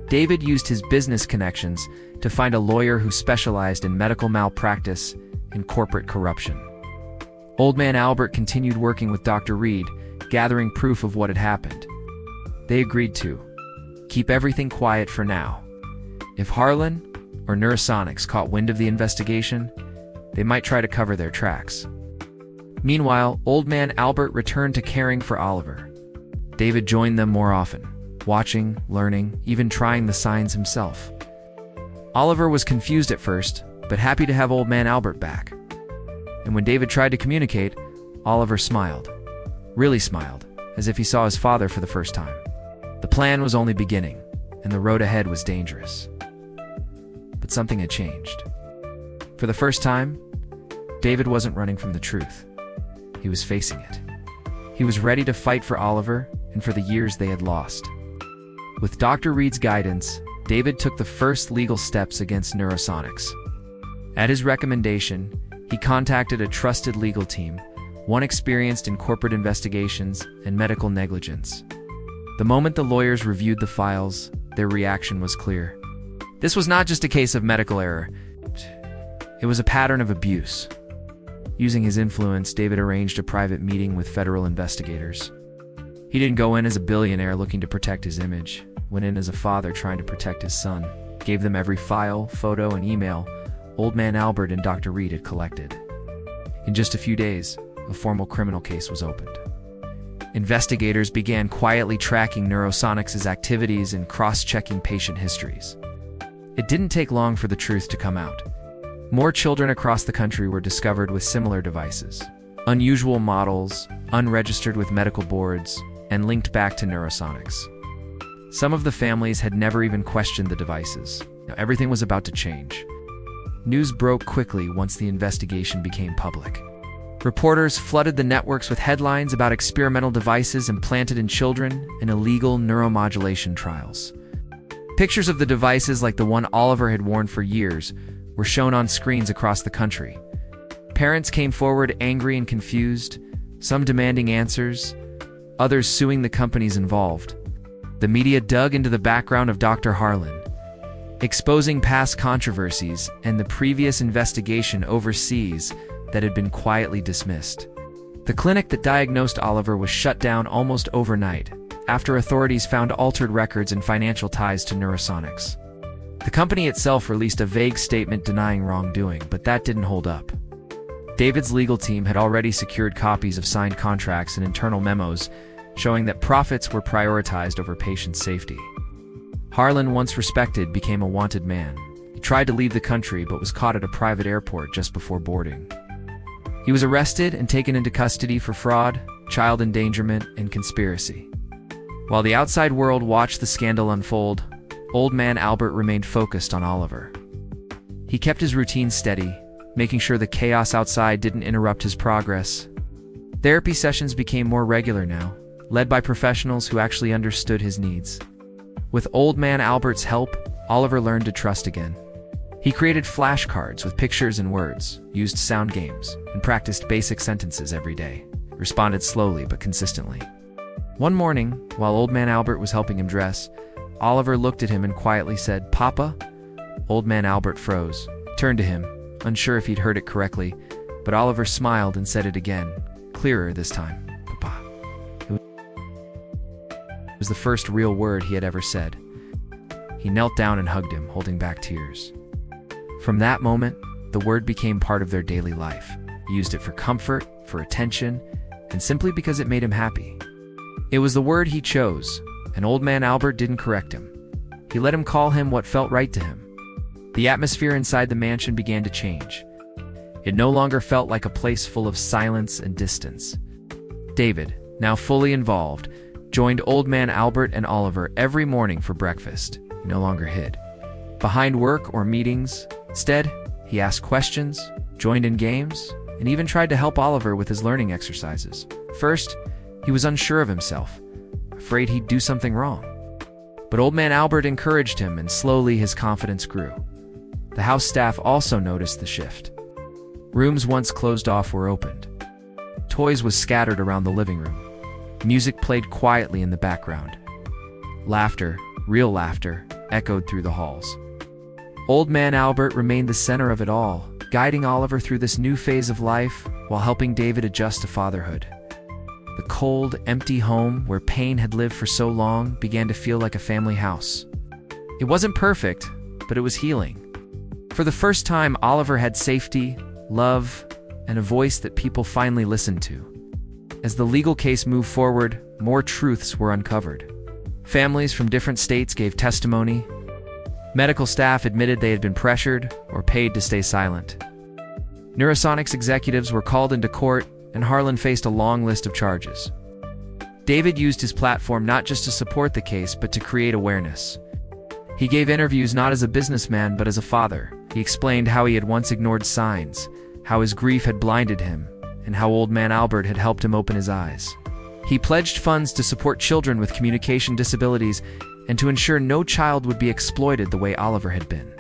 Speaker 1: David used his business connections to find a lawyer who specialized in medical malpractice and corporate corruption. Old man Albert continued working with Dr. Reed, gathering proof of what had happened. They agreed to keep everything quiet for now. If Harlan or Neurosonics caught wind of the investigation, they might try to cover their tracks. Meanwhile, old man Albert returned to caring for Oliver. David joined them more often, watching, learning, even trying the signs himself. Oliver was confused at first, but happy to have old man Albert back. And when David tried to communicate, Oliver smiled. Really smiled, as if he saw his father for the first time. The plan was only beginning, and the road ahead was dangerous. But something had changed. For the first time, David wasn't running from the truth. He was facing it. He was ready to fight for Oliver and for the years they had lost. With Dr. Reed's guidance, David took the first legal steps against Neurosonics. At his recommendation, he contacted a trusted legal team, one experienced in corporate investigations and medical negligence. The moment the lawyers reviewed the files, their reaction was clear. This was not just a case of medical error. It was a pattern of abuse. Using his influence, David arranged a private meeting with federal investigators. He didn't go in as a billionaire looking to protect his image. Went in as a father trying to protect his son. Gave them every file, photo, and email old man Albert and Dr. Reed had collected. In just a few days, a formal criminal case was opened. Investigators began quietly tracking Neurosonics' activities and cross-checking patient histories. It didn't take long for the truth to come out. More children across the country were discovered with similar devices. Unusual models, unregistered with medical boards, and linked back to Neurosonics. Some of the families had never even questioned the devices. Now everything was about to change. News broke quickly once the investigation became public. Reporters flooded the networks with headlines about experimental devices implanted in children and illegal neuromodulation trials. Pictures of the devices like the one Oliver had worn for years were shown on screens across the country. Parents came forward angry and confused, some demanding answers, others suing the companies involved. The media dug into the background of Dr. Harlan, exposing past controversies and the previous investigation overseas that had been quietly dismissed. The clinic that diagnosed Oliver was shut down almost overnight, after authorities found altered records and financial ties to Neurosonics. The company itself released a vague statement denying wrongdoing, but that didn't hold up. David's legal team had already secured copies of signed contracts and internal memos showing that profits were prioritized over patient safety. Harlan, once respected, became a wanted man. He tried to leave the country but was caught at a private airport just before boarding. He was arrested and taken into custody for fraud, child endangerment, and conspiracy. While the outside world watched the scandal unfold, Old Man Albert remained focused on Oliver. He kept his routine steady, making sure the chaos outside didn't interrupt his progress. Therapy sessions became more regular now, led by professionals who actually understood his needs. With Old Man Albert's help, Oliver learned to trust again. He created flashcards with pictures and words, used sound games, and practiced basic sentences every day, responded slowly but consistently. One morning, while Old Man Albert was helping him dress, Oliver looked at him and quietly said, "Papa?" Old Man Albert froze, turned to him, unsure if he'd heard it correctly, but Oliver smiled and said it again, clearer this time, "Papa." It was the first real word he had ever said. He knelt down and hugged him, holding back tears. From that moment, the word became part of their daily life. He used it for comfort, for attention, and simply because it made him happy. It was the word he chose, and Old Man Albert didn't correct him. He let him call him what felt right to him. The atmosphere inside the mansion began to change. It no longer felt like a place full of silence and distance. David, now fully involved, joined Old Man Albert and Oliver every morning for breakfast. He no longer hid behind work or meetings. Instead, he asked questions, joined in games, and even tried to help Oliver with his learning exercises. First, he was unsure of himself, afraid he'd do something wrong. But Old Man Albert encouraged him, and slowly his confidence grew. The house staff also noticed the shift. Rooms once closed off were opened. Toys was scattered around the living room. Music played quietly in the background. Laughter, real laughter, echoed through the halls. Old Man Albert remained the center of it all, guiding Oliver through this new phase of life while helping David adjust to fatherhood. The cold, empty home where pain had lived for so long began to feel like a family house. It wasn't perfect, but it was healing. For the first time, Oliver had safety, love, and a voice that people finally listened to. As the legal case moved forward, more truths were uncovered. Families from different states gave testimony. Medical staff admitted they had been pressured or paid to stay silent. Neurosonics executives were called into court, and Harlan faced a long list of charges. David used his platform not just to support the case, but to create awareness. He gave interviews not as a businessman, but as a father. He explained how he had once ignored signs, how his grief had blinded him, and how Old Man Albert had helped him open his eyes. He pledged funds to support children with communication disabilities and to ensure no child would be exploited the way Oliver had been.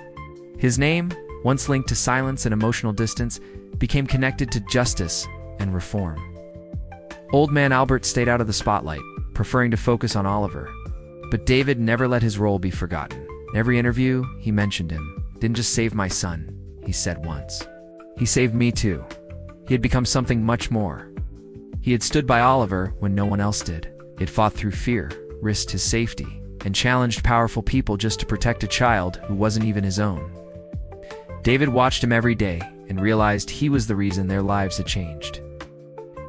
Speaker 1: His name, once linked to silence and emotional distance, became connected to justice and reform. Old Man Albert stayed out of the spotlight, preferring to focus on Oliver. But David never let his role be forgotten. In every interview, he mentioned him. "Didn't just save my son," he said once. "He saved me too." He had become something much more. He had stood by Oliver when no one else did. He had fought through fear, risked his safety, and challenged powerful people just to protect a child who wasn't even his own. David watched him every day and realized he was the reason their lives had changed.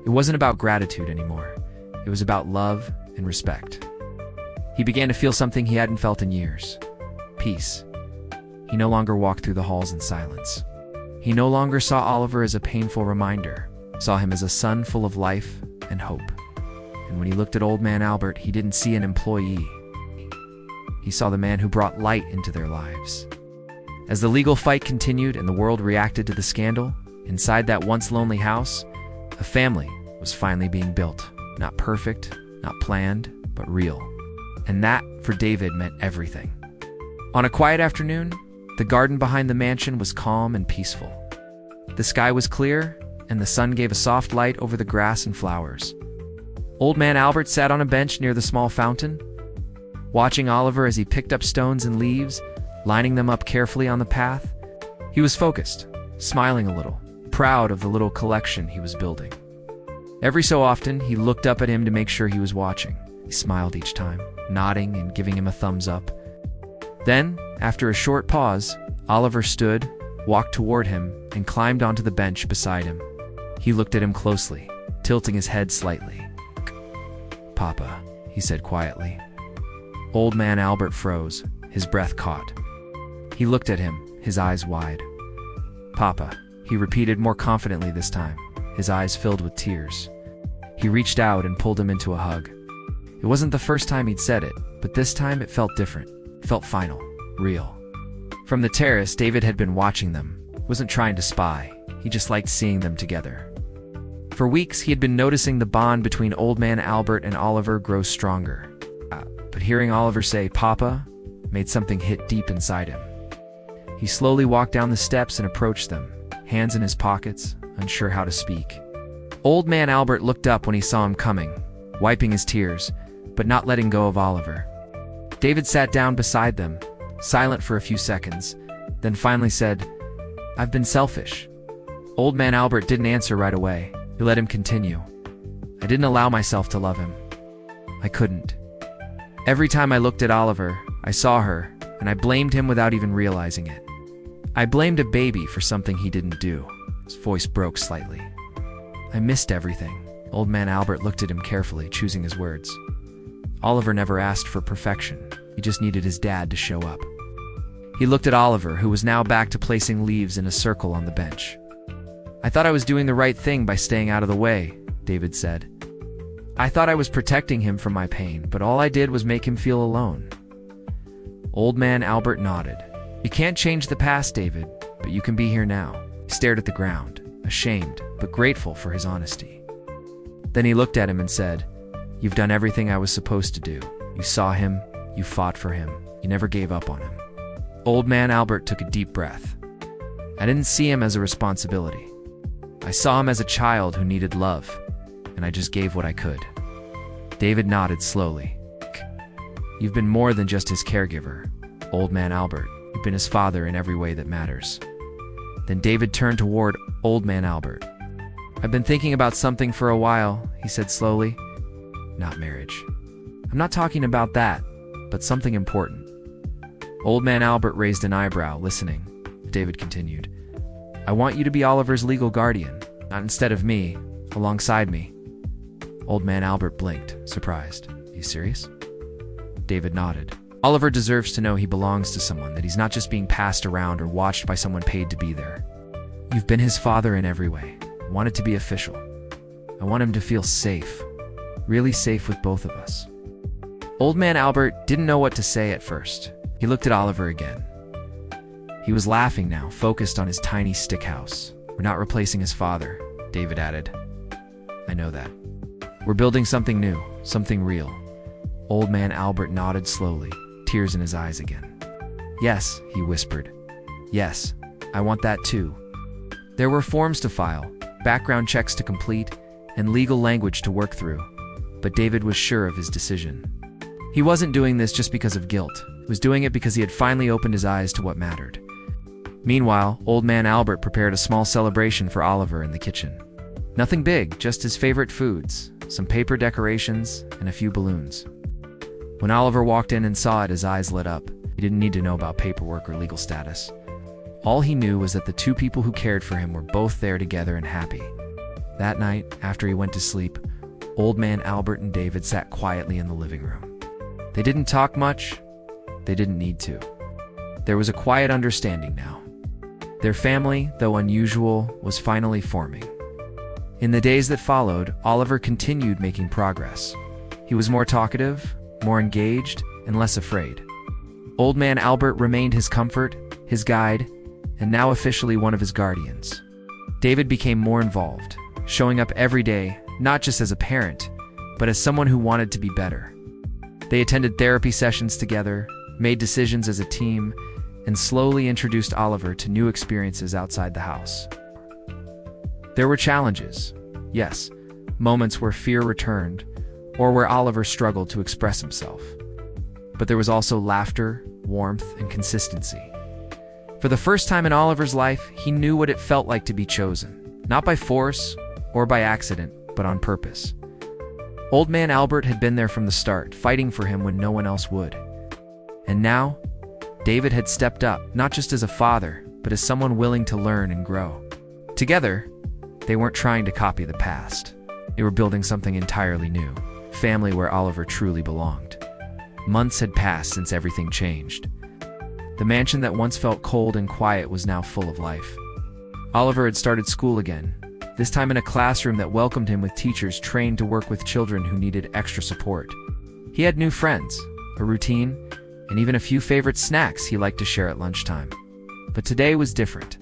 Speaker 1: It wasn't about gratitude anymore. It was about love and respect. He began to feel something he hadn't felt in years: peace. He no longer walked through the halls in silence. He no longer saw Oliver as a painful reminder, saw him as a son full of life and hope. And when he looked at Old Man Albert, he didn't see an employee. He saw the man who brought light into their lives. As the legal fight continued and the world reacted to the scandal, inside that once lonely house, a family was finally being built. Not perfect, not planned, but real. And that, for David, meant everything. On a quiet afternoon, the garden behind the mansion was calm and peaceful. The sky was clear, and the sun gave a soft light over the grass and flowers. Old Man Albert sat on a bench near the small fountain, watching Oliver as he picked up stones and leaves, lining them up carefully on the path. He was focused, smiling a little, proud of the little collection he was building. Every so often, he looked up at him to make sure he was watching. He smiled each time, nodding and giving him a thumbs up. Then, after a short pause, Oliver stood, walked toward him, and climbed onto the bench beside him. He looked at him closely, tilting his head slightly. "Papa," he said quietly. Old Man Albert froze, his breath caught. He looked at him, his eyes wide. "Papa," he repeated more confidently this time, his eyes filled with tears. He reached out and pulled him into a hug. It wasn't the first time he'd said it, but this time it felt different. It felt final, real. From the terrace, David had been watching them. Wasn't trying to spy. He just liked seeing them together. For weeks, he had been noticing the bond between Old Man Albert and Oliver grow stronger. But hearing Oliver say, "Papa," made something hit deep inside him. He slowly walked down the steps and approached them, hands in his pockets, unsure how to speak. Old Man Albert looked up when he saw him coming, wiping his tears, but not letting go of Oliver. David sat down beside them, silent for a few seconds, then finally said, "I've been selfish." Old Man Albert didn't answer right away. He let him continue. "I didn't allow myself to love him. I couldn't. Every time I looked at Oliver, I saw her, and I blamed him without even realizing it. I blamed a baby for something he didn't do." His voice broke slightly. "I missed everything." Old Man Albert looked at him carefully, choosing his words. Oliver never asked for perfection. He just needed his dad to show up. He looked at Oliver, who was now back to placing leaves in a circle on the bench. "I thought I was doing the right thing by staying out of the way," David said. "I thought I was protecting him from my pain, but all I did was make him feel alone." Old Man Albert nodded. "You can't change the past, David, but you can be here now." He stared at the ground, ashamed, but grateful for his honesty. Then he looked at him and said, "You've done everything I was supposed to do. You saw him, you fought for him, you never gave up on him." Old Man Albert took a deep breath. "I didn't see him as a responsibility. I saw him as a child who needed love, and I just gave what I could." David nodded slowly. "You've been more than just his caregiver, Old Man Albert. You've been his father in every way that matters." Then David turned toward Old Man Albert. "I've been thinking about something for a while," he said slowly. "Not marriage. I'm not talking about that, but something important." Old Man Albert raised an eyebrow, listening. David continued, "I want you to be Oliver's legal guardian, not instead of me, alongside me." Old Man Albert blinked, surprised. "Are you serious?" David nodded. "Oliver deserves to know he belongs to someone, that he's not just being passed around or watched by someone paid to be there. You've been his father in every way. I want it to be official. I want him to feel safe, really safe with both of us." Old Man Albert didn't know what to say at first. He looked at Oliver again. He was laughing now, focused on his tiny stick house. "We're not replacing his father," David added. "I know that. We're building something new, something real." Old Man Albert nodded slowly, tears in his eyes again. "Yes," he whispered. "Yes, I want that too." There were forms to file, background checks to complete, and legal language to work through, but David was sure of his decision. He wasn't doing this just because of guilt. He was doing it because he had finally opened his eyes to what mattered. Meanwhile, Old Man Albert prepared a small celebration for Oliver in the kitchen. Nothing big, just his favorite foods, some paper decorations, and a few balloons. When Oliver walked in and saw it, his eyes lit up. He didn't need to know about paperwork or legal status. All he knew was that the two people who cared for him were both there together and happy. That night, after he went to sleep, Old Man Albert and David sat quietly in the living room. They didn't talk much. They didn't need to. There was a quiet understanding now. Their family, though unusual, was finally forming. In the days that followed, Oliver continued making progress. He was more talkative, more engaged, and less afraid. Old Man Albert remained his comfort, his guide, and now officially one of his guardians. David became more involved, showing up every day, not just as a parent, but as someone who wanted to be better. They attended therapy sessions together, made decisions as a team, and slowly introduced Oliver to new experiences outside the house. There were challenges, yes, moments where fear returned, or where Oliver struggled to express himself. But there was also laughter, warmth, and consistency. For the first time in Oliver's life, he knew what it felt like to be chosen, not by force or by accident, but on purpose. Old Man Albert had been there from the start, fighting for him when no one else would. And now, David had stepped up, not just as a father, but as someone willing to learn and grow. Together, they weren't trying to copy the past. They were building something entirely new, a family where Oliver truly belonged. Months had passed since everything changed. The mansion that once felt cold and quiet was now full of life. Oliver had started school again, this time in a classroom that welcomed him with teachers trained to work with children who needed extra support. He had new friends, a routine, and even a few favorite snacks he liked to share at lunchtime. But today was different.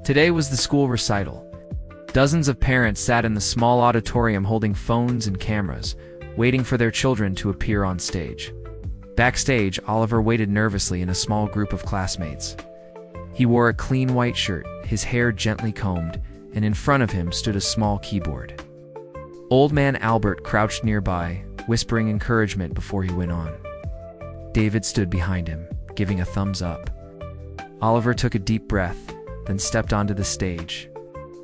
Speaker 1: Today was the school recital. Dozens of parents sat in the small auditorium holding phones and cameras, waiting for their children to appear on stage. Backstage, Oliver waited nervously in a small group of classmates. He wore a clean white shirt, his hair gently combed, and in front of him stood a small keyboard. Old Man Albert crouched nearby, whispering encouragement before he went on. David stood behind him, giving a thumbs up. Oliver took a deep breath, then stepped onto the stage.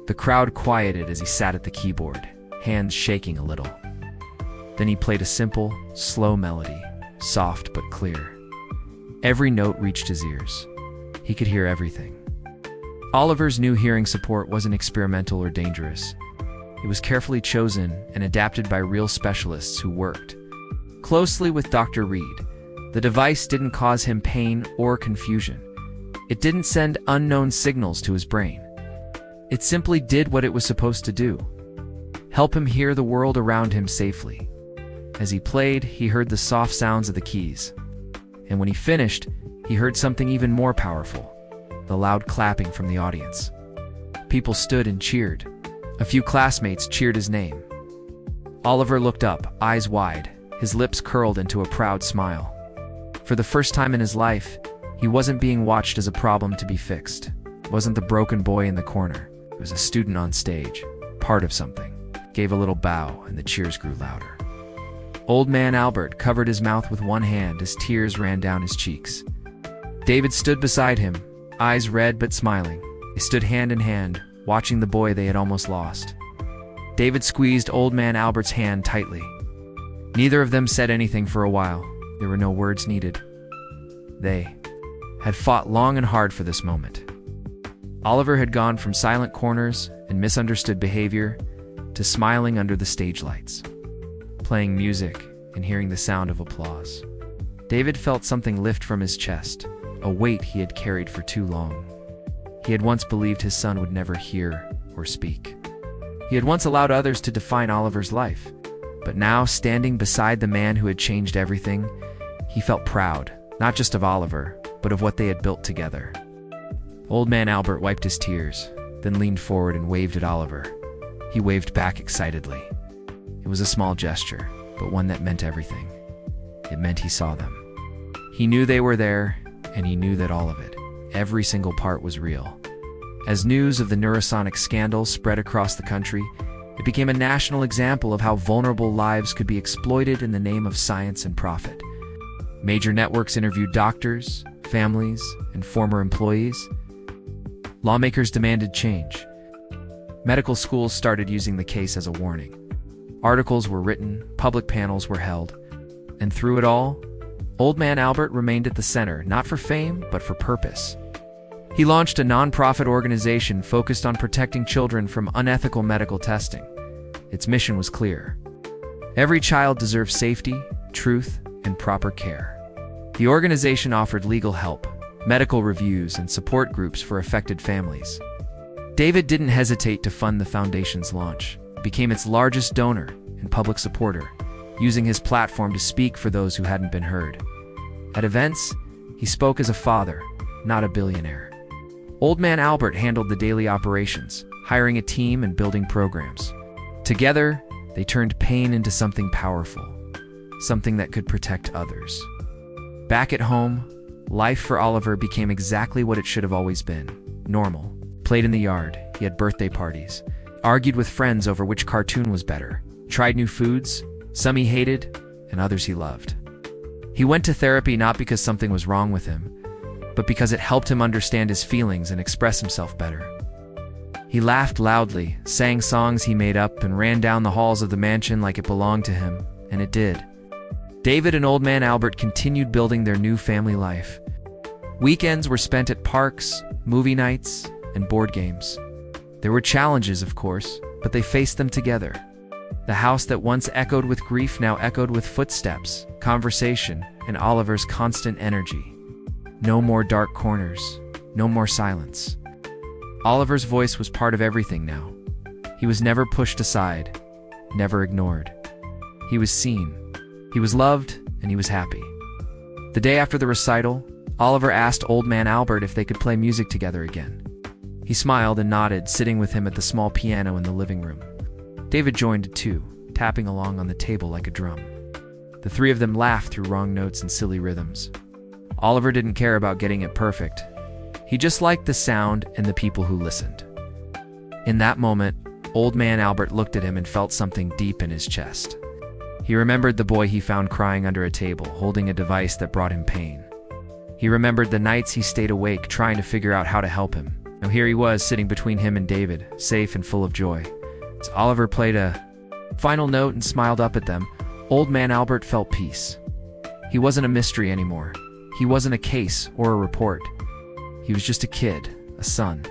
Speaker 1: The crowd quieted as he sat at the keyboard, hands shaking a little. Then he played a simple, slow melody, soft but clear. Every note reached his ears. He could hear everything. Oliver's new hearing support wasn't experimental or dangerous. It was carefully chosen and adapted by real specialists who worked closely with Dr. Reed. The device didn't cause him pain or confusion. It didn't send unknown signals to his brain. It simply did what it was supposed to do: help him hear the world around him safely. As he played, he heard the soft sounds of the keys. And when he finished, he heard something even more powerful: the loud clapping from the audience. People stood and cheered. A few classmates cheered his name. Oliver looked up, eyes wide, his lips curled into a proud smile. For the first time in his life, he wasn't being watched as a problem to be fixed. It wasn't the broken boy in the corner. It was a student on stage, part of something. Gave a little bow, and the cheers grew louder. Old Man Albert covered his mouth with one hand as tears ran down his cheeks. David stood beside him, eyes red but smiling. They stood hand in hand, watching the boy they had almost lost. David squeezed Old Man Albert's hand tightly. Neither of them said anything for a while. There were no words needed. They had fought long and hard for this moment. Oliver had gone from silent corners and misunderstood behavior to smiling under the stage lights, playing music and hearing the sound of applause. David felt something lift from his chest, a weight he had carried for too long. He had once believed his son would never hear or speak. He had once allowed others to define Oliver's life, but now, standing beside the man who had changed everything, he felt proud, not just of Oliver, but of what they had built together. Old Man Albert wiped his tears, then leaned forward and waved at Oliver. He waved back excitedly. It was a small gesture, but one that meant everything. It meant he saw them. He knew they were there, and he knew that all of it, every single part, was real. As news of the Neurosonic scandal spread across the country, it became a national example of how vulnerable lives could be exploited in the name of science and profit. Major networks interviewed doctors, families, and former employees. Lawmakers demanded change. Medical schools started using the case as a warning. Articles were written, public panels were held, and through it all, Old Man Albert remained at the center, not for fame, but for purpose. He launched a nonprofit organization focused on protecting children from unethical medical testing. Its mission was clear: every child deserves safety, truth, and proper care. The organization offered legal help, medical reviews, and support groups for affected families. David didn't hesitate to fund the foundation's launch, became its largest donor and public supporter, using his platform to speak for those who hadn't been heard. At events, he spoke as a father, not a billionaire. Old Man Albert handled the daily operations, hiring a team and building programs. Together, they turned pain into something powerful, something that could protect others. Back at home, life for Oliver became exactly what it should have always been: normal. Played in the yard, he had birthday parties, argued with friends over which cartoon was better, tried new foods, Some he hated, and others he loved. He went to therapy not because something was wrong with him, but because it helped him understand his feelings and express himself better. He laughed loudly, sang songs he made up, and ran down the halls of the mansion like it belonged to him, and it did. David and Old Man Albert continued building their new family life. Weekends were spent at parks, movie nights, and board games. There were challenges, of course, but they faced them together. The house that once echoed with grief now echoed with footsteps, conversation, and Oliver's constant energy. No more dark corners, no more silence. Oliver's voice was part of everything now. He was never pushed aside, never ignored. He was seen, he was loved, and he was happy. The day after the recital, Oliver asked Old Man Albert if they could play music together again. He smiled and nodded, sitting with him at the small piano in the living room. David joined too, tapping along on the table like a drum. The three of them laughed through wrong notes and silly rhythms. Oliver didn't care about getting it perfect. He just liked the sound and the people who listened. In that moment, Old Man Albert looked at him and felt something deep in his chest. He remembered the boy he found crying under a table, holding a device that brought him pain. He remembered the nights he stayed awake trying to figure out how to help him. Now here he was, sitting between him and David, safe and full of joy. As Oliver played a final note and smiled up at them, Old Man Albert felt peace. He wasn't a mystery anymore. He wasn't a case or a report. He was just a kid, a son.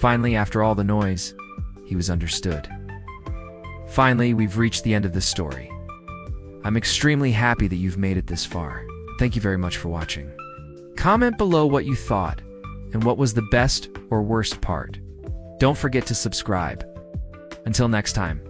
Speaker 1: Finally, after all the noise, he was understood. Finally, we've reached the end of this story. I'm extremely happy that you've made it this far. Thank you very much for watching. Comment below what you thought and what was the best or worst part. Don't forget to subscribe. Until next time.